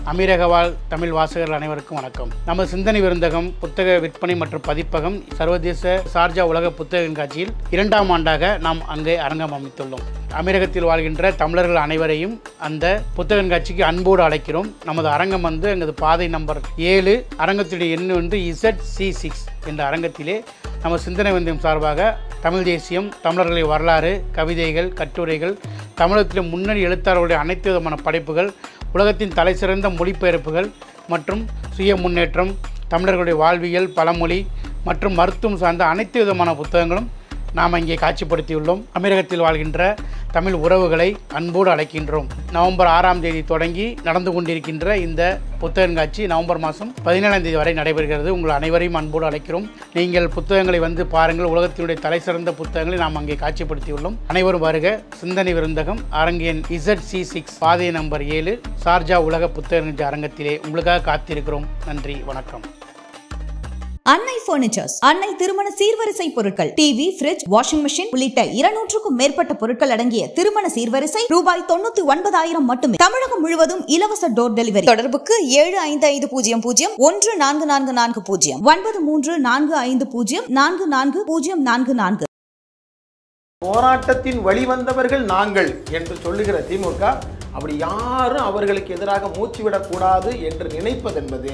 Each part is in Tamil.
அமீரக வாழ் தமிழ் வாசகர்கள் அனைவருக்கும் வணக்கம். நமது சிந்தனை விருந்தகம் புத்தக விற்பனை மற்றும் பதிப்பகம் சர்வதேச சார்ஜா உலக புத்தக கண்காட்சியில் 2ஆம் ஆண்டாக நாம் அங்கே அரங்கம் அமைத்துள்ளோம். அமீரகத்தில் வாழ்கின்ற தமிழர்கள் அனைவரையும் அந்த புத்தக கண்காட்சிக்கு அன்போடு அழைக்கிறோம். நமது அரங்கம் எங்களது பாதை நம்பர் 7, அரங்கத்துடைய எண் ZC6 என்ற அரங்கத்திலே நம்ம சிந்தனை விருந்தகம் சார்பாக தமிழ் தேசியம், தமிழர்களின் வரலாறு, கவிதைகள், கட்டுரைகள், தமிழகத்தில் முன்னணி எழுத்தாளர்களுடைய அனைத்து விதமான படைப்புகள், உலகத்தின் தலைசிறந்த மொழிபெயர்ப்புகள் மற்றும் சுய முன்னேற்றம், தமிழர்களுடைய வாழ்வியல், பழமொழி மற்றும் மருத்துவம் சார்ந்த அனைத்து விதமான புத்தகங்களும் நாம் இங்கே காட்சிப்படுத்தியுள்ளோம். அமீரகத்தில் வாழ்கின்ற தமிழ் உறவுகளை அன்போடு அழைக்கின்றோம். நவம்பர் 6ஆம் தேதி தொடங்கி நடந்து கொண்டிருக்கின்ற இந்த புத்தக கண்காட்சி நவம்பர் மாதம் 17ஆம் தேதி வரை நடைபெறுகிறது. உங்கள் அனைவரையும் அன்போடு அழைக்கிறோம். நீங்கள் புத்தகங்களை வந்து பாருங்கள். உலகத்தினுடைய தலைசிறந்த புத்தகங்களை நாம் அங்கே காட்சிப்படுத்தியுள்ளோம். அனைவரும் வருக. சிந்தனை விருந்தகம் அரங்கு எண் ZC6 பாதை நம்பர் 7 சார்ஜா உலக புத்தக அரங்கத்திலே உங்களுக்காக காத்திருக்கிறோம். நன்றி, வணக்கம். அன்னை பர்னிச்சர்ஸ், அன்னை திருமண சீர்வரிசை பொருட்கள், டிவி, ஃபிரிட்ஜ், வாஷிங் மெஷின் உள்ளிட்ட 200க்கும் மேற்பட்ட பொருட்கள் அடங்கிய திருமண சீர்வரிசை ரூபாய் 99,000 மட்டுமே. தமிழகம் முழுவதும் இலவச டோர் டெலிவரி. தொடர்புக்கு 7550014440 9345044044. போராட்டத்தின் வழிவந்தவர்கள் நாங்கள் என்று சொல்லுகிற திமுக அப்படி யாரும் அவர்களுக்கு எதிராக மூச்சுவிடக்கூடாது என்று நினைப்பதென்பது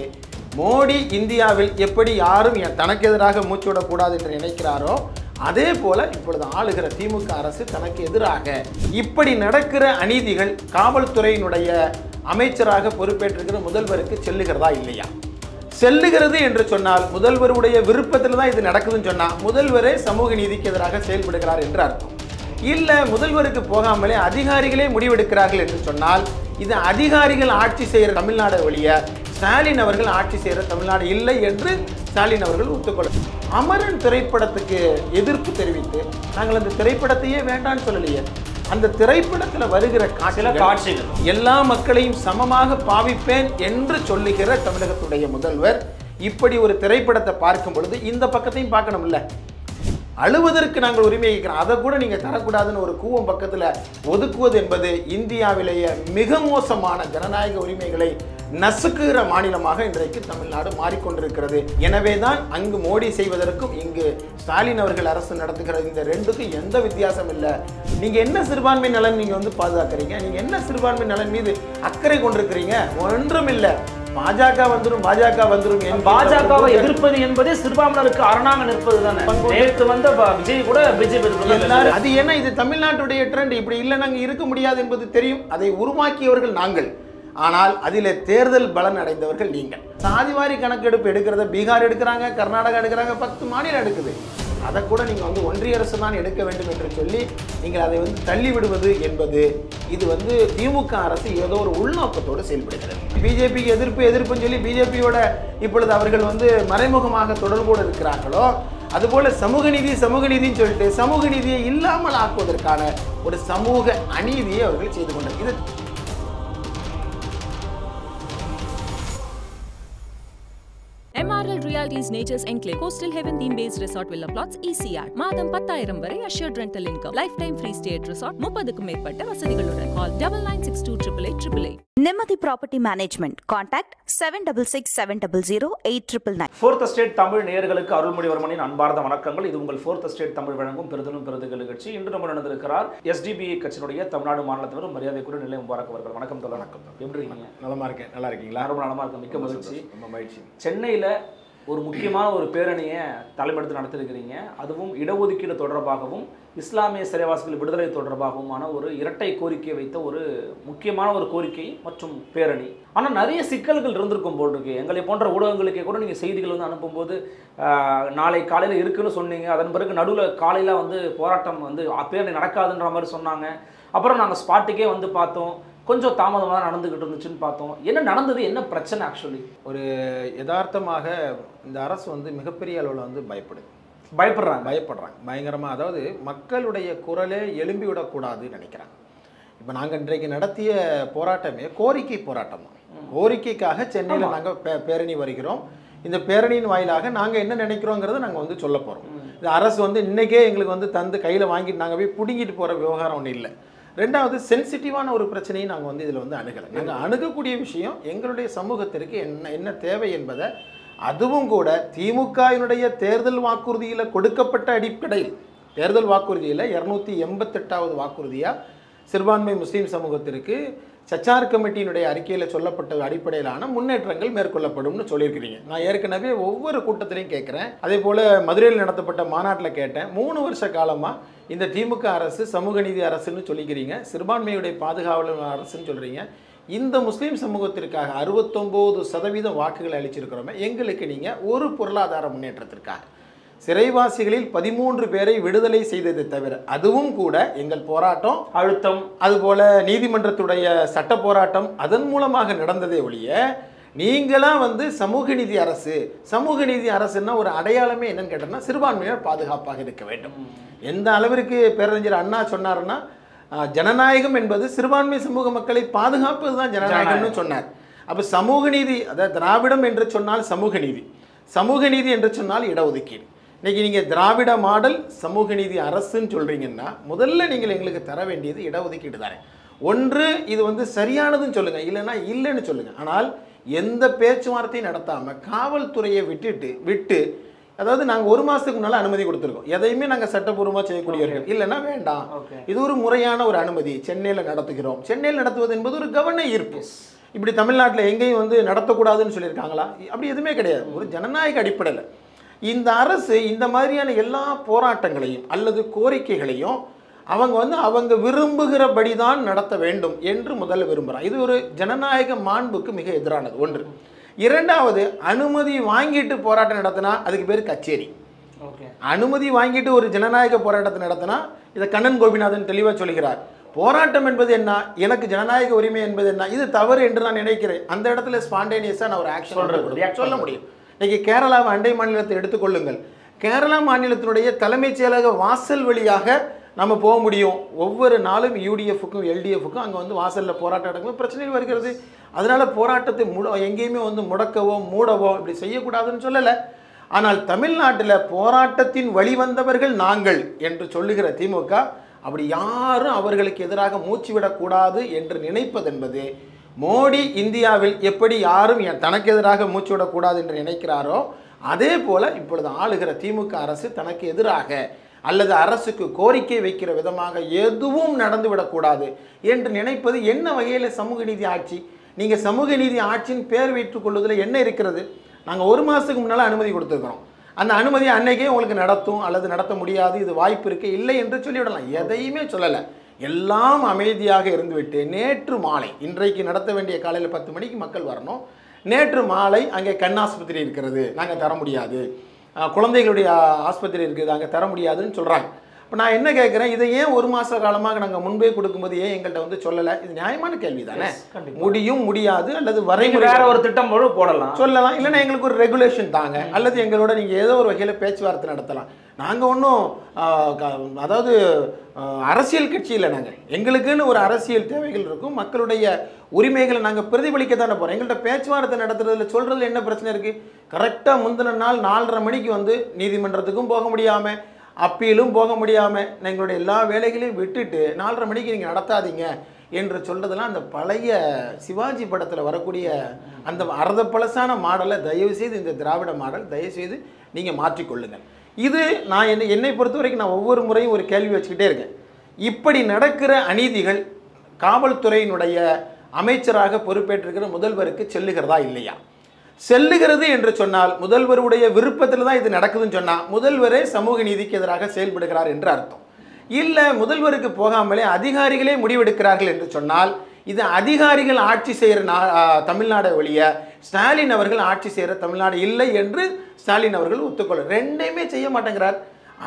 மோடி இந்தியாவில் எப்படி யாரும் தனக்கு எதிராக மூச்சு விடக்கூடாது என்று நினைக்கிறாரோ அதே போல இப்பொழுது ஆளுகிற திமுக அரசு தனக்கு எதிராக இப்படி நடக்கிற அநீதிகள் காவல்துறையினுடைய அமைச்சராக பொறுப்பேற்றிருக்கிற முதல்வருக்கு செல்லுகிறதா இல்லையா? செல்லுகிறது என்று சொன்னால் முதல்வருடைய விருப்பத்தில் தான் இது நடக்குதுன்னு சொன்னால் முதல்வரே சமூக நீதிக்கு எதிராக செயல்படுகிறார் என்று அர்த்தம். இல்லை, முதல்வருக்கு போகாமலே அதிகாரிகளே முடிவெடுக்கிறார்கள் என்று சொன்னால் இது அதிகாரிகள் ஆட்சி செய்கிற தமிழ்நாடு ஒழிய ஸ்டாலின் அவர்கள் ஆட்சி செய்கிற தமிழ்நாடு இல்லை என்று ஸ்டாலின் அவர்கள் ஒத்துக்கொள்ள. அமரன் திரைப்படத்துக்கு எதிர்ப்பு தெரிவித்து நாங்கள் அந்த திரைப்படத்தையே வேண்டான்னு சொல்லலையே. அந்த திரைப்படத்தில் வருகிற காட்சிகள் எல்லா மக்களையும் சமமாக பாவிப்பேன் என்று சொல்லுகிற தமிழகத்துடைய முதல்வர் இப்படி ஒரு திரைப்படத்தை பார்க்கும் பொழுது இந்த பக்கத்தையும் பார்க்கணும்ல. அழுவதற்கு நாங்கள் உரிமை கேட்கிறோம், அதை கூட நீங்கள் தரக்கூடாதுன்னு ஒரு கூவம் பக்கத்தில் ஒதுக்குவது என்பது இந்தியாவிலேயே மிக மோசமான ஜனநாயக உரிமைகளை நசுக்குகிற மாநிலமாக இன்றைக்கு தமிழ்நாடு மாறிக்கொண்டிருக்கிறது. எனவே தான் அங்கு மோடி செய்வதற்கும் இங்கு ஸ்டாலின் அவர்கள் அரசு நடத்துகிற இந்த ரெண்டுக்கும் எந்த வித்தியாசம் இல்லை. நீங்கள் என்ன சிறுபான்மை நலன் நீங்கள் வந்து பாதுகாக்கிறீங்க? நீங்கள் என்ன சிறுபான்மை நலன் மீது அக்கறை கொண்டிருக்கிறீங்க? ஒன்றும் இல்லை. பாஜக வந்துரும் பாஜகவை எதிர்ப்பது என்பதே சிறுபான்மையினருக்கு அரணாக நிற்பது தானே. நேற்று வந்த விஜய் கூட பிஜேபி அது என்ன, இது தமிழ்நாட்டுடைய ட்ரெண்ட். இப்படி இல்லை, நாங்கள் இருக்க முடியாது என்பது தெரியும். அதை உருவாக்கியவர்கள் நாங்கள். ஆனால் அதில் தேர்தல் பலன் அடைந்தவர்கள் நீங்கள். சாதிவாரி கணக்கெடுப்பு எடுக்கிறத பீகார் எடுக்கிறாங்க, கர்நாடகா எடுக்கிறாங்க, 10 மாநிலம் எடுக்குது. அதை கூட நீங்கள் வந்து ஒன்றிய அரசு தான் எடுக்க வேண்டும் என்று சொல்லி நீங்கள் அதை வந்து தள்ளி விடுவது என்பது இது வந்து திமுக அரசு ஏதோ ஒரு உள்நோக்கத்தோடு செயல்படுகிறது. பிஜேபிக்கு எதிர்ப்புன்னு சொல்லி பிஜேபியோட இப்பொழுது அவர்கள் வந்து மறைமுகமாக தொடர்போடு இருக்கிறார்களோ அதுபோல சமூக நீதின்னு சொல்லிட்டு சமூக நீதியை இல்லாமல் ஆக்குவதற்கான ஒரு சமூக அநீதியை அவர்கள் செய்து கொண்டார். இது MRL Realty's Nature's Enclave Coastal Heaven theme-based resort villa plots ECR மாதம் 10,000 வரை assured rental income lifetime free stay at resort 30க்கும் மேற்பட்ட வசதிகளுடன் call 9962888888. நிம்மதி property management contact 7667008999. Fourth Estate Tamil நேயர்களுக்கு அருள்மொழிவர்மனின் அன்பார்ந்த வணக்கங்கள். இது உங்கள் Fourth Estate தமிழ் வழங்கும் பெருதலும் பெருதுகள் நிகழ்ச்சி. இன்று நம்ம நடந்திருக்கிறார் SDBA கட்சியினுடைய தமிழ்நாடு மாநிலத்தினர் மரியாதைக்குரிய நிலை முபாரக் அவர்கள். வணக்கம் தோழர். வணக்கம். எப்படி இருக்கீங்க? நலமா இருக்கேன். நல்லா இருக்கீங்களா? ரொம்ப நலமா இருக்கேன். மிக்க மகிழ்ச்சி. ரொம்ப மகிழ்ச்சி. சென்னையில் ஒரு முக்கியமான ஒரு பேரணியை தலைமையெடுத்து நடத்திருக்கிறீங்க. அதுவும் இடஒதுக்கீடு தொடர்பாகவும் இஸ்லாமிய சிறைவாசிகள் விடுதலை தொடர்பாகவுமான ஒரு இரட்டை கோரிக்கை வைத்த ஒரு முக்கியமான ஒரு கோரிக்கை மற்றும் பேரணி. ஆனால் நிறைய சிக்கல்கள் இருந்திருக்கும் போல் இருக்கு. எங்களை போன்ற ஊடகங்களுக்கே கூட நீங்கள் செய்திகள் வந்து அனுப்பும்போது நாளை காலையில் இருக்குன்னு சொன்னீங்க. அதன் பிறகு நடுவில் காலையில் வந்து போராட்டம் வந்து பேரணி நடக்காதுன்ற மாதிரி சொன்னாங்க. அப்புறம் நாங்கள் ஸ்பாட்டுக்கே வந்து பார்த்தோம், கொஞ்சம் தாமதமாக நடந்துக்கிட்டு இருந்துச்சுன்னு பார்த்தோம். என்ன நடந்தது, என்ன பிரச்சனை? ஆக்சுவலி ஒரு யதார்த்தமாக இந்த அரசு வந்து மிகப்பெரிய அளவில் வந்து பயப்படுறாங்க பயங்கரமாக. அதாவது மக்களுடைய குரலே எழும்பி விடக்கூடாதுன்னு நினைக்கிறாங்க. இப்போ நாங்கள் இன்றைக்கு நடத்திய போராட்டமே கோரிக்கை போராட்டம் தான். கோரிக்கைக்காக சென்னையில் நாங்கள் பேரணி வருகிறோம். இந்த பேரணியின் வாயிலாக நாங்கள் என்ன நினைக்கிறோங்கிறத நாங்கள் வந்து சொல்ல போகிறோம். இந்த அரசு வந்து இன்றைக்கே எங்களுக்கு வந்து தந்து கையில் வாங்கிட்டு நாங்கள் போய் பிடுங்கிட்டு போகிற விவகாரம் ஒன்றும் இல்லை. ரெண்டாவது சென்சிட்டிவான ஒரு பிரச்சனையை நாங்கள் வந்து இதில் வந்து அணுகலை. நாங்கள் அணுகக்கூடிய விஷயம் எங்களுடைய சமூகத்திற்கு என்ன தேவை என்பதை, அதுவும் கூட திமுகவினுடைய தேர்தல் வாக்குறுதியில் கொடுக்கப்பட்ட அடிப்படையில், தேர்தல் வாக்குறுதியில் 288வது வாக்குறுதியாக சிறுபான்மை முஸ்லீம் சமூகத்திற்கு சச்சார் கமிட்டியினுடைய அறிக்கையில் சொல்லப்பட்ட அடிப்படையிலான முன்னேற்றங்கள் மேற்கொள்ளப்படும்னு சொல்லியிருக்கிறீங்க. நான் ஏற்கனவே ஒவ்வொரு கூட்டத்திலையும் கேட்குறேன். அதே போல் மதுரையில் நடத்தப்பட்ட மாநாட்டில் கேட்டேன். 3 வருஷ காலமாக இந்த திமுக அரசு சமூக நீதி அரசுன்னு சொல்லிக்கிறீங்க, சிறுபான்மையுடைய பாதுகாவலர் அரசுன்னு சொல்கிறீங்க. இந்த முஸ்லீம் சமூகத்திற்காக 69% வாக்குகளை அளிச்சிருக்கிறோமே, எங்களுக்கு நீங்கள் ஒரு பொருளாதார முன்னேற்றத்திற்காக சிறைவாசிகளில் 13 பேரை விடுதலை செய்ததை தவிர, அதுவும் கூட எங்கள் போராட்டம், அழுத்தம், அதுபோல நீதிமன்றத்துடைய சட்ட போராட்டம் அதன் மூலமாக நடந்ததே ஒழிய, நீங்களாம் வந்து சமூக நீதி அரசு, சமூக நீதி அரசுன்னா ஒரு அடையாளமே என்னன்னு கேட்டோம்னா சிறுபான்மையினர் பாதுகாப்பாக இருக்க வேண்டும். எந்த அளவிற்கு பேரறிஞர் அண்ணா சொன்னார்னா, ஜனநாயகம் என்பது சிறுபான்மை சமூக மக்களை பாதுகாப்பது தான் ஜனநாயகம்னு சொன்னார். அப்போ சமூக நீதி, அதாவது திராவிடம் என்று சொன்னால் சமூக நீதி, சமூக நீதி என்று சொன்னால் இடஒதுக்கீடு. இன்றைக்கி நீங்கள் திராவிட மாடல் சமூக நீதி அரசுன்னு சொல்கிறீங்கன்னா, முதல்ல நீங்கள் எங்களுக்கு தர வேண்டியது இடஒதுக்கீடு தானே. ஒன்று இது வந்து சரியானதுன்னு சொல்லுங்கள், இல்லைன்னா இல்லைன்னு சொல்லுங்கள். ஆனால் எந்த பேச்சுவார்த்தையும் நடத்தாமல் காவல்துறையை விட்டு, அதாவது நாங்கள் 1 மாதத்துக்கு முன்னால் அனுமதி கொடுத்துருக்கோம். எதையுமே நாங்கள் சட்டப்பூர்வமாக செய்யக்கூடியவர்கள், இல்லைன்னா வேண்டாம், இது ஒரு முறையான ஒரு அனுமதி, சென்னையில் நடத்துகிறோம். சென்னையில் நடத்துவது என்பது ஒரு கவன ஈர்ப்பு. இப்படி தமிழ்நாட்டில் எங்கேயும் வந்து நடத்தக்கூடாதுன்னு சொல்லியிருக்காங்களா? அப்படி எதுவுமே கிடையாது. ஒரு ஜனநாயக அடிப்படையில் இந்த அரசு இந்த மாதிரியான எல்லா போராட்டங்களையும் அல்லது கோரிக்கைகளையும் அவங்க வந்து அவங்க விரும்புகிறபடி தான் நடத்த வேண்டும் என்று முதல்ல விரும்புகிறாங்க. இது ஒரு ஜனநாயக மாண்புக்கு மிக எதிரானது ஒன்று. இரண்டாவது, அனுமதி வாங்கிட்டு போராட்டம் நடத்தினா அதுக்கு பேர் கச்சேரி. அனுமதி வாங்கிட்டு ஒரு ஜனநாயக போராட்டத்தை நடத்தினா, இதை கண்ணன் கோபிநாதன் தெளிவாக சொல்கிறார். போராட்டம் என்பது என்ன, எனக்கு ஜனநாயக உரிமை என்பது என்ன, இது தவறு என்று நான் நினைக்கிறேன். அந்த இடத்துல ஸ்பான்டேனியஸாக நான் ஒரு ஆக்ஷன் சொல்ல முடியும். இன்னைக்கு கேரளாவை அண்டை மாநிலத்தை எடுத்துக்கொள்ளுங்கள். கேரளா மாநிலத்தினுடைய தலைமைச் செயலக வாசல் வழியாக நம்ம போக முடியும். ஒவ்வொரு நாளும் யூடிஎஃப்க்கும் எல்டிஎஃப்க்கும் அங்கே வந்து வாசலில் போராட்டம் நடக்கும்போது பிரச்சனைகள் வருகிறது. அதனால் போராட்டத்தை எங்கேயுமே வந்து முடக்கவோ மூடவோ இப்படி செய்யக்கூடாதுன்னு சொல்லலை. ஆனால் தமிழ்நாட்டில் போராட்டத்தின் வழிவந்தவர்கள் நாங்கள் என்று சொல்லுகிற திமுக அப்படி யாரும் அவர்களுக்கு எதிராக மூச்சு விடக்கூடாது என்று நினைப்பதென்பது, மோடி இந்தியாவில் எப்படி யாரும் தனக்கு எதிராக மூச்சு விடக்கூடாது என்று நினைக்கிறாரோ, அதே போல இப்பொழுது ஆளுகிற திமுக அரசு தனக்கு எதிராக அல்லது அரசுக்கு கோரிக்கை வைக்கிற விதமாக எதுவும் நடந்துவிடக்கூடாது என்று நினைப்பது என்ன வகையில் சமூக நீதி ஆட்சி? நீங்கள் சமூக நீதி ஆட்சியின் பேர் வைத்துக் கொள்வதில் என்ன இருக்கிறது? நாங்கள் 1 மாதத்துக்கு முன்னால் அனுமதி கொடுத்துருக்குறோம். அந்த அனுமதி அன்னைக்கே உங்களுக்கு நடத்தும் அல்லது நடத்த முடியாது, இது வாய்ப்பு இருக்குது, இல்லை என்று சொல்லிவிடலாம். எதையுமே சொல்லலை. எல்லாம் அமைதியாக இருந்துவிட்டு நேற்று மாலை, இன்றைக்கு நடத்த வேண்டிய காலையில் 10 மணிக்கு மக்கள் வரணும். நேற்று மாலை அங்கே கண் ஆஸ்பத்திரி இருக்கிறது, நாங்கள் தர முடியாது, குழந்தைகளுடைய ஆஸ்பத்திரி இருக்குது, அங்கே தர முடியாதுன்னு சொல்கிறாங்க. இப்போ நான் என்ன கேட்குறேன், இதை ஏன் 1 மாத காலமாக நாங்கள் முன்பே கொடுக்கும்போது ஏன் எங்கள்கிட்ட வந்து சொல்லலை? இது நியாயமான கேள்வி தானே. முடியும், முடியாது, அல்லது வரைமுறை வேற ஒரு திட்டம் போடலாம், சொல்லலாம். இல்லைன்னா எங்களுக்கு ஒரு ரெகுலேஷன் தாங்க, அல்லது எங்களோட நீங்கள் ஏதோ ஒரு வகையில் பேச்சுவார்த்தை நடத்தலாம். நாங்கள் ஒன்றும் அதாவது அரசியல் கட்சி இல்லை. நாங்கள் எங்களுக்குன்னு ஒரு அரசியல் தேவைகள் இருக்கும், மக்களுடைய உரிமைகளை நாங்கள் பிரதிபலிக்க தானே போகிறோம். எங்கள்கிட்ட பேச்சுவார்த்தை நடத்துறதுல சொல்கிறதுல என்ன பிரச்சனை இருக்குது? கரெக்டாக முந்தின நாள் 4:30 மணிக்கு வந்து நீதிமன்றத்துக்கும் போக முடியாமல், அப்பீலும் போக முடியாமல், எங்களுடைய எல்லா வேலைகளையும் விட்டுட்டு 4:30 மணிக்கு நீங்கள் நடத்தாதீங்க என்று சொல்கிறதெல்லாம் அந்த பழைய சிவாஜி படத்தில் வரக்கூடிய அந்த அர்த்த பழசான மாடலை தயவுசெய்து, இந்த திராவிட மாடல் தயவுசெய்து நீங்கள் மாற்றிக்கொள்ளுங்கள். இது நான் என்னை பொறுத்த வரைக்கும் நான் ஒவ்வொரு முறையும் ஒரு கேள்வி வச்சுக்கிட்டே இருக்கேன். இப்படி நடக்கிற அநீதிகள் காவல்துறையினுடைய அமைச்சராக பொறுப்பேற்றிருக்கிற முதல்வருக்கு செல்லுகிறதா இல்லையா? செல்லுகிறது என்று சொன்னால் முதல்வருடைய விருப்பத்தில் தான் இது நடக்குதுன்னு சொன்னால் முதல்வரே சமூக நீதிக்கு எதிராக செயல்படுகிறார் என்று அர்த்தம். இல்லை, முதல்வருக்கு போகாமலே அதிகாரிகளே முடிவெடுக்கிறார்கள் என்று சொன்னால் இது அதிகாரிகள் ஆட்சி செய்கிற தமிழ்நாடு ஒழிய ஸ்டாலின் அவர்கள் ஆட்சி செய்கிற தமிழ்நாடு இல்லை என்று ஸ்டாலின் அவர்கள் ஒத்துக்கொள்ள ரெண்டையுமே செய்ய மாட்டேங்கிறார்.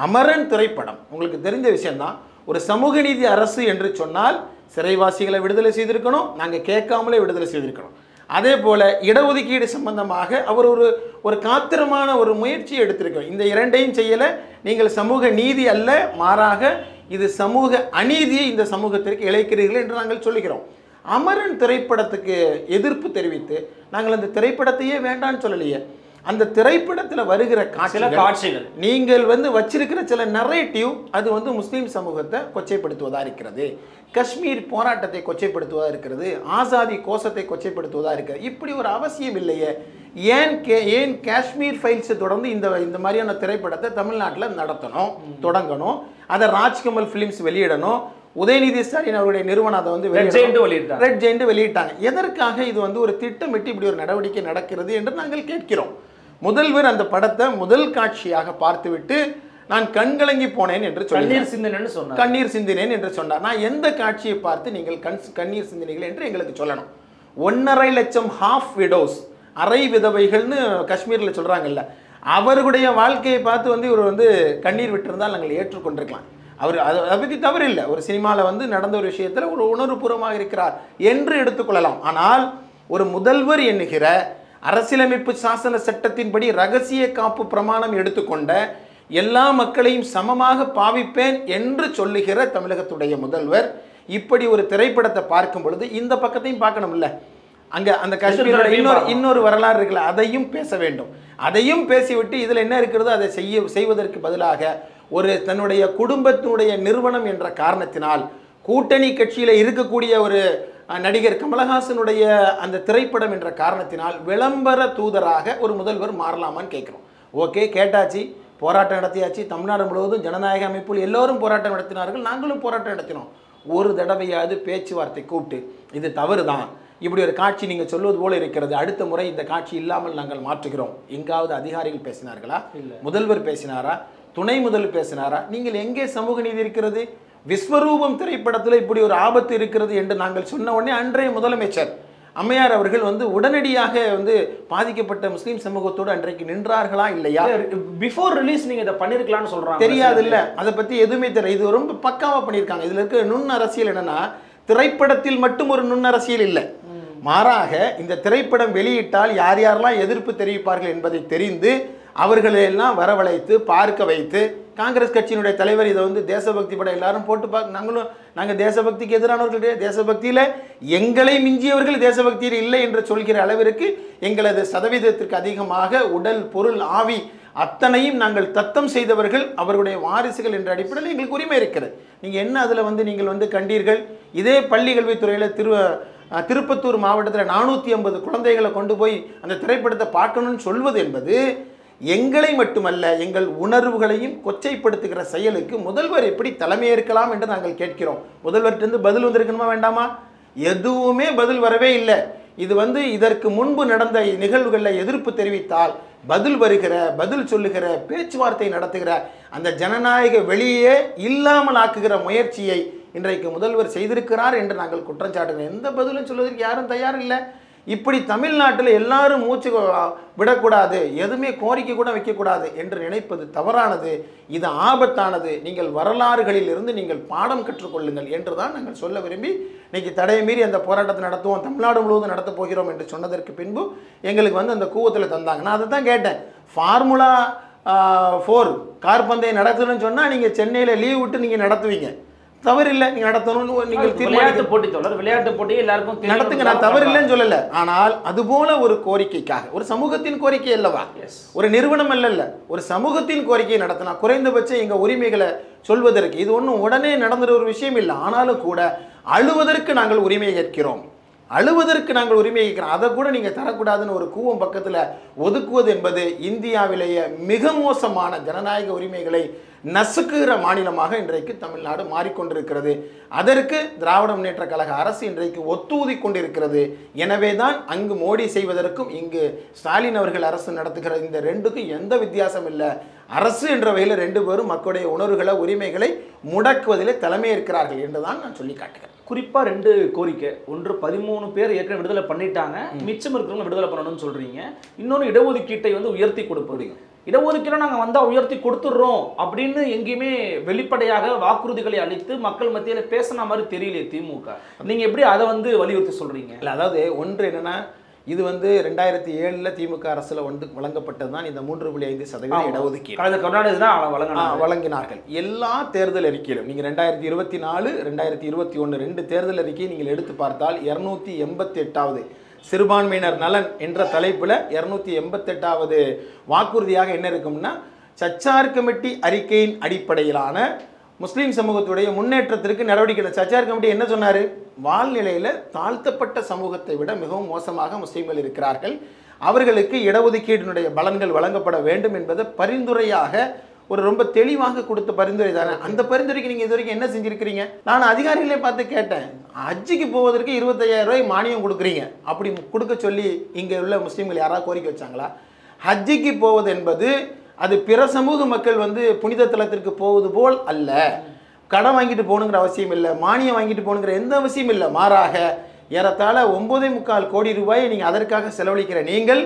அமரன் திரைப்படம் உங்களுக்கு தெரிஞ்ச விஷயம்தான். ஒரு சமூக நீதி அரசு என்று சொன்னால் சிறைவாசிகளை விடுதலை செய்திருக்கணும், நாங்கள் கேட்காமலே விடுதலை செய்திருக்கணும். அதே போல் இடஒதுக்கீடு சம்பந்தமாக அவர் ஒரு காத்திரமான ஒரு முயற்சியை எடுத்திருக்கிறோம். இந்த இரண்டையும் செய்யலை. நீங்கள் சமூக நீதி அல்ல, மாறாக இது சமூக அநீதியை இந்த சமூகத்திற்கு இழைக்கிறீர்கள் என்று நாங்கள் சொல்லுகிறோம். அமரன் திரைப்படத்துக்கு எதிர்ப்பு தெரிவித்து நாங்கள் அந்த திரைப்படத்தையே வேண்டான்னு சொல்லலையே. அந்த திரைப்படத்தில் வருகிற சில காட்சிகள் நீங்கள் வந்து வச்சிருக்கிற சில நரேட்டிவ் அது வந்து முஸ்லீம் சமூகத்தை கொச்சைப்படுத்துவதா இருக்கிறது, காஷ்மீர் போராட்டத்தை கொச்சைப்படுத்துவதா இருக்கிறது, ஆசாதி கோஷத்தை கொச்சைப்படுத்துவதா இருக்கிறது. இப்படி ஒரு அவசியம் இல்லையே. ஏன் காஷ்மீர் ஃபைல்ஸை தொடர்ந்து இந்த மாதிரியான திரைப்படத்தை தமிழ்நாட்டில் நடத்தணும், தொடங்கணும், அதை ராஜ்கமல் ஃபிலிம்ஸ் வெளியிடணும், உதயநிதி ஸ்டாலின் அவருடைய நிறுவனம் அதை வந்து ரெட் ஜெயண்ட் வெளியிட்டாங்க. எதற்காக இது வந்து ஒரு திட்டமிட்டு இப்படி ஒரு நடவடிக்கை நடக்கிறது என்று நாங்கள் கேட்கிறோம். முதல்வர் அந்த படத்தை முதல் காட்சியாக பார்த்துவிட்டு நான் கண்கலங்கி போனேன் என்று கண்ணீர் சிந்தினேன் என்று சொன்னார். நான் எந்த காட்சியை பார்த்து நீங்கள் கண்ணீர் சிந்தினீர்கள் என்று எங்களுக்கு சொல்லணும். 1.5 லட்சம் ஹாஃப் விடோஸ், அரை விதவைகள்னு காஷ்மீரில் சொல்றாங்கல்ல, அவர்களுடைய வாழ்க்கையை பார்த்து வந்து இவர் வந்து கண்ணீர் விட்டிருந்தால் நாங்கள் ஏற்றுக்கொண்டிருக்கலாம். அவர் அதை பற்றி தவறு இல்லை, ஒரு சினிமாவில் வந்து நடந்த ஒரு விஷயத்தில் ஒரு உணர்வுபூர்வமாக இருக்கிறார் என்று எடுத்துக்கொள்ளலாம். ஆனால் ஒரு முதல்வர் என்கிற அரசியலமைப்பு சாசன சட்டத்தின்படி ரகசிய காப்பு பிரமாணம் எடுத்துக்கொண்ட எல்லா மக்களையும் சமமாக பாவிப்பேன் என்று சொல்லுகிற தமிழகத்துடைய முதல்வர் இப்படி ஒரு திரைப்படத்தை பார்க்கும் பொழுது இந்த பக்கத்தையும் பார்க்கணும்ல. அங்கே அந்த காஷ்மீரோட இன்னொரு வரலாறு இருக்குல்ல, அதையும் பேச வேண்டும். அதையும் பேசிவிட்டு இதில் என்ன இருக்கிறதோ அதை செய்வதற்கு பதிலாக ஒரு தன்னுடைய குடும்பத்தினுடைய நிறுவனம் என்ற காரணத்தினால் கூட்டணி கட்சியில் இருக்கக்கூடிய ஒரு நடிகர் கமலஹாசனுடைய அந்த திரைப்படம் என்ற காரணத்தினால் விளம்பர தூதராக ஒரு முதல்வர் மாறலாமான்னு கேட்குறோம். ஓகே, கேட்டாச்சு, போராட்டம் நடத்தியாச்சு. தமிழ்நாடு முழுவதும் ஜனநாயக அமைப்பில் எல்லோரும் போராட்டம் நடத்தினார்கள், நாங்களும் போராட்டம் நடத்தினோம். ஒரு தடவையாவது பேச்சுவார்த்தை கூப்பிட்டு இது தவறு தான், இப்படி ஒரு காட்சி நீங்கள் சொல்வது போல இருக்கிறது, அடுத்த முறை இந்த காட்சி இல்லாமல் நாங்கள் மாற்றுகிறோம், எங்காவது அதிகாரிகள் பேசினார்களா? முதல்வர் பேசினாரா? துணை முதல்வர் பேசினாரா? நீங்கள் எங்கே சமூக நீதி இருக்கிறது? விஸ்வரூபம் திரைப்படத்தில் இப்படி ஒரு ஆபத்து இருக்கிறது என்று நாங்கள் சொன்ன உடனே அன்றைய முதலமைச்சர் அம்மையார் அவர்கள் வந்து உடனடியாக வந்து பாதிக்கப்பட்ட முஸ்லீம் சமூகத்தோடு அன்றைக்கு நின்றார்களா இல்லையா? பிஃபோர் ரிலீஸ் நீங்க இதை பண்ணிருக்கலாம்னு சொல்றாங்க. தெரியாது இல்ல, அதை பத்தி எதுவுமே தெரியல. இது ரொம்ப பக்காவா பண்ணியிருக்காங்க. இதுல இருக்க நுண் அரசியல் என்னன்னா, திரைப்படத்தில் மட்டும் ஒரு நுண் அரசியல் இல்லை, மாறாக இந்த திரைப்படம் வெளியிட்டால் யார் யாரெல்லாம் எதிர்ப்பு தெரிவிப்பார்கள் என்பதை தெரிந்து அவர்களெல்லாம் வரவழைத்து பார்க்க வைத்து, காங்கிரஸ் கட்சியினுடைய தலைவர் இதை வந்து தேசபக்தி படம் எல்லாரும் போட்டு பார்க்க, நாங்கள் தேசபக்திக்கு எதிரானவர்கள், தேசபக்தியில் எங்களை மிஞ்சியவர்கள் தேசபக்தியில் இல்லை என்று சொல்கிற அளவிற்கு எங்களது சதவீதத்திற்கு அதிகமாக உடல் பொருள் ஆவி அத்தனையும் நாங்கள் தத்தம் செய்தவர்கள் அவர்களுடைய வாரிசுகள் என்ற அடிப்படையில் எங்களுக்கு உரிமை இருக்கிறது. நீங்கள் என்ன அதில் வந்து நீங்கள் வந்து கண்டீர்கள்? இதே பள்ளி கல்வித்துறையில் திருப்பத்தூர் மாவட்டத்தில் 450 குழந்தைகளை கொண்டு போய் அந்த திரைப்படத்தை பார்க்கணும்னு சொல்வது என்பது எங்களை மட்டுமல்ல, எங்கள் உணர்வுகளையும் கொச்சைப்படுத்துகிற செயலுக்கு முதல்வர் எப்படி தலைமையேற்கலாம் என்று நாங்கள் கேட்கிறோம். முதல்வர்கிட்ட பதில் வந்திருக்கணுமா வேண்டாமா? எதுவுமே பதில் வரவே இல்லை. இது வந்து இதற்கு முன்பு நடந்த நிகழ்வுகளில் எதிர்ப்பு தெரிவித்தால் பதில் சொல்லுகிற பேச்சுவார்த்தை நடத்துகிற அந்த ஜனநாயக வெளியே இல்லாமல் ஆக்குகிற முயற்சியை இன்றைக்கு முதல்வர் செய்திருக்கிறார் என்று நாங்கள் குற்றம் சாட்டுகிறோம். எந்த பதிலும் சொல்வதற்கு யாரும் தயார் இல்லை. இப்படி தமிழ்நாட்டில் எல்லாரும் மூச்சு விடக்கூடாது, எதுவுமே கோரிக்கை கூட வைக்கக்கூடாது என்று நினைப்பது தவறானது, இது ஆபத்தானது. நீங்கள் வரலாறுகளில் இருந்து நீங்கள் பாடம் கற்றுக்கொள்ளுங்கள் என்று தான் நாங்கள் சொல்ல விரும்பி இன்னைக்கு தடையை மீறி அந்த போராட்டத்தை நடத்துவோம், தமிழ்நாடு முழுவதும் நடத்தப் போகிறோம் என்று சொன்னதற்கு பின்பு எங்களுக்கு வந்து அந்த கூவத்தில் தந்தாங்க. நான் அதை தான் கேட்டேன். ஃபார்முலா 4 கார் பந்தயம் நடத்துன்னு சொன்னால் நீங்கள் சென்னையில் லீவ் விட்டு நீங்கள் நடத்துவீங்க, தவறில்லை, நீங்க நடத்தணும்னு நீங்கள் விளையாட்டு போட்டி எல்லாருக்கும் நடத்துங்க, நான் தவறில்லைன்னு சொல்லல. ஆனால் அதுபோல ஒரு கோரிக்கைக்காக, ஒரு சமூகத்தின் கோரிக்கை அல்லவா, ஒரு நிறுவனம் அல்ல, ஒரு சமூகத்தின் கோரிக்கையை நடத்தினா குறைந்தபட்சம் எங்க உரிமைகளை சொல்வதற்கு இது ஒன்றும் உடனே நடந்துற ஒரு விஷயம் இல்லை. ஆனாலும் கூட அழுவதற்கு நாங்கள் உரிமை கேட்கிறோம், அதை கூட நீங்கள் தரக்கூடாதுன்னு ஒரு கூவம் பக்கத்தில் ஒதுக்குவது என்பது இந்தியாவிலேயே மிக மோசமான ஜனநாயக உரிமைகளை நசுக்குகிற மாநிலமாக இன்றைக்கு தமிழ்நாடு மாறிக்கொண்டிருக்கிறது. அதற்கு திராவிட முன்னேற்ற கழக அரசு இன்றைக்கு ஒத்துஊதி கொண்டிருக்கிறது. எனவே தான் அங்கு மோடி செய்வதற்கும் இங்கு ஸ்டாலின் அவர்கள் அரசு நடத்துகிற இந்த ரெண்டுக்கும் எந்த வித்தியாசம் இல்லை. அரசு என்ற வகையில் 2 பேரும் மக்களுடைய உணர்வுகளை உரிமைகளை முடக்குவதிலே தலைமையேற்கிறார்கள் என்றுதான் நான் சொல்லி காட்டுகிறேன். குறிப்பாக 2 கோரிக்கை. ஒன்று 13 பேர் ஏற்கனவே விடுதலை பண்ணிட்டாங்க, மிச்சம் இருக்கிறவங்க விடுதலை பண்ணணும்னு சொல்றீங்க. இன்னொன்று இடஒதுக்கீட்டை வந்து உயர்த்தி கொடுப்பது. இடஒதுக்கீடு நாங்கள் வந்தால் உயர்த்தி கொடுத்துட்றோம் அப்படின்னு எங்கேயுமே வெளிப்படையாக வாக்குறுதிகளை அளித்து மக்கள் மத்தியில் பேசின மாதிரி தெரியலையே திமுக. நீங்கள் எப்படி அதை வந்து வலியுறுத்தி சொல்கிறீங்க? இல்லை, அதாவது ஒன்று என்னென்னா, இது வந்து 2007 திமுக அரசில் வந்து வழங்கப்பட்டது தான் இந்த 3.5% இடஒதுக்கீடு வழங்கினார்கள். எல்லா தேர்தல் அறிக்கையிலும் நீங்கள் 2024, 2021 2 தேர்தல் அறிக்கையை நீங்கள் எடுத்து பார்த்தால் 288வது சிறுபான்மையினர் நலன் என்ற தலைப்பில் 288வது வாக்குறுதியாக என்ன இருக்கும்னா, சச்சார் கமிட்டி அறிக்கையின் அடிப்படையிலான முஸ்லீம் சமூகத்துடைய முன்னேற்றத்திற்கு நடவடிக்கை. சச்சார் கமிட்டி என்ன சொன்னார்? வாழ்நிலையில் தாழ்த்தப்பட்ட சமூகத்தை விட மிகவும் மோசமாக முஸ்லீம்கள் இருக்கிறார்கள், அவர்களுக்கு இடஒதுக்கீட்டினுடைய பலன்கள் வழங்கப்பட வேண்டும் என்பதை பரிந்துரையாக ஒரு ரொம்ப தெளிவாக கொடுத்த பரிந்துரை தானே. அந்த பரிந்துரைக்கு நீங்கள் இது வரைக்கும் என்ன செஞ்சுருக்கிறீங்க? நான் அதிகாரிகளே பார்த்து கேட்டேன், ஹஜ்ஜுக்கு போவதற்கு 25,000 ரூபாய் மானியம் கொடுக்குறீங்க, அப்படி கொடுக்க சொல்லி இங்கே உள்ள முஸ்லீம்கள் யாராவது கோரிக்கை வச்சாங்களா? ஹஜ்ஜுக்கு போவது என்பது அது பிற சமூக மக்கள் புனித தலத்திற்கு போவது போல் அல்ல. கடன் வாங்கிட்டு போகணுங்கிற அவசியம் இல்லை, மானியம் வாங்கிட்டு போகணுங்கிற எந்த அவசியம் இல்லை. மாறாக ஏறத்தாழ 9.25 கோடி ரூபாயை நீங்கள் அதற்காக செலவழிக்கிற நீங்கள்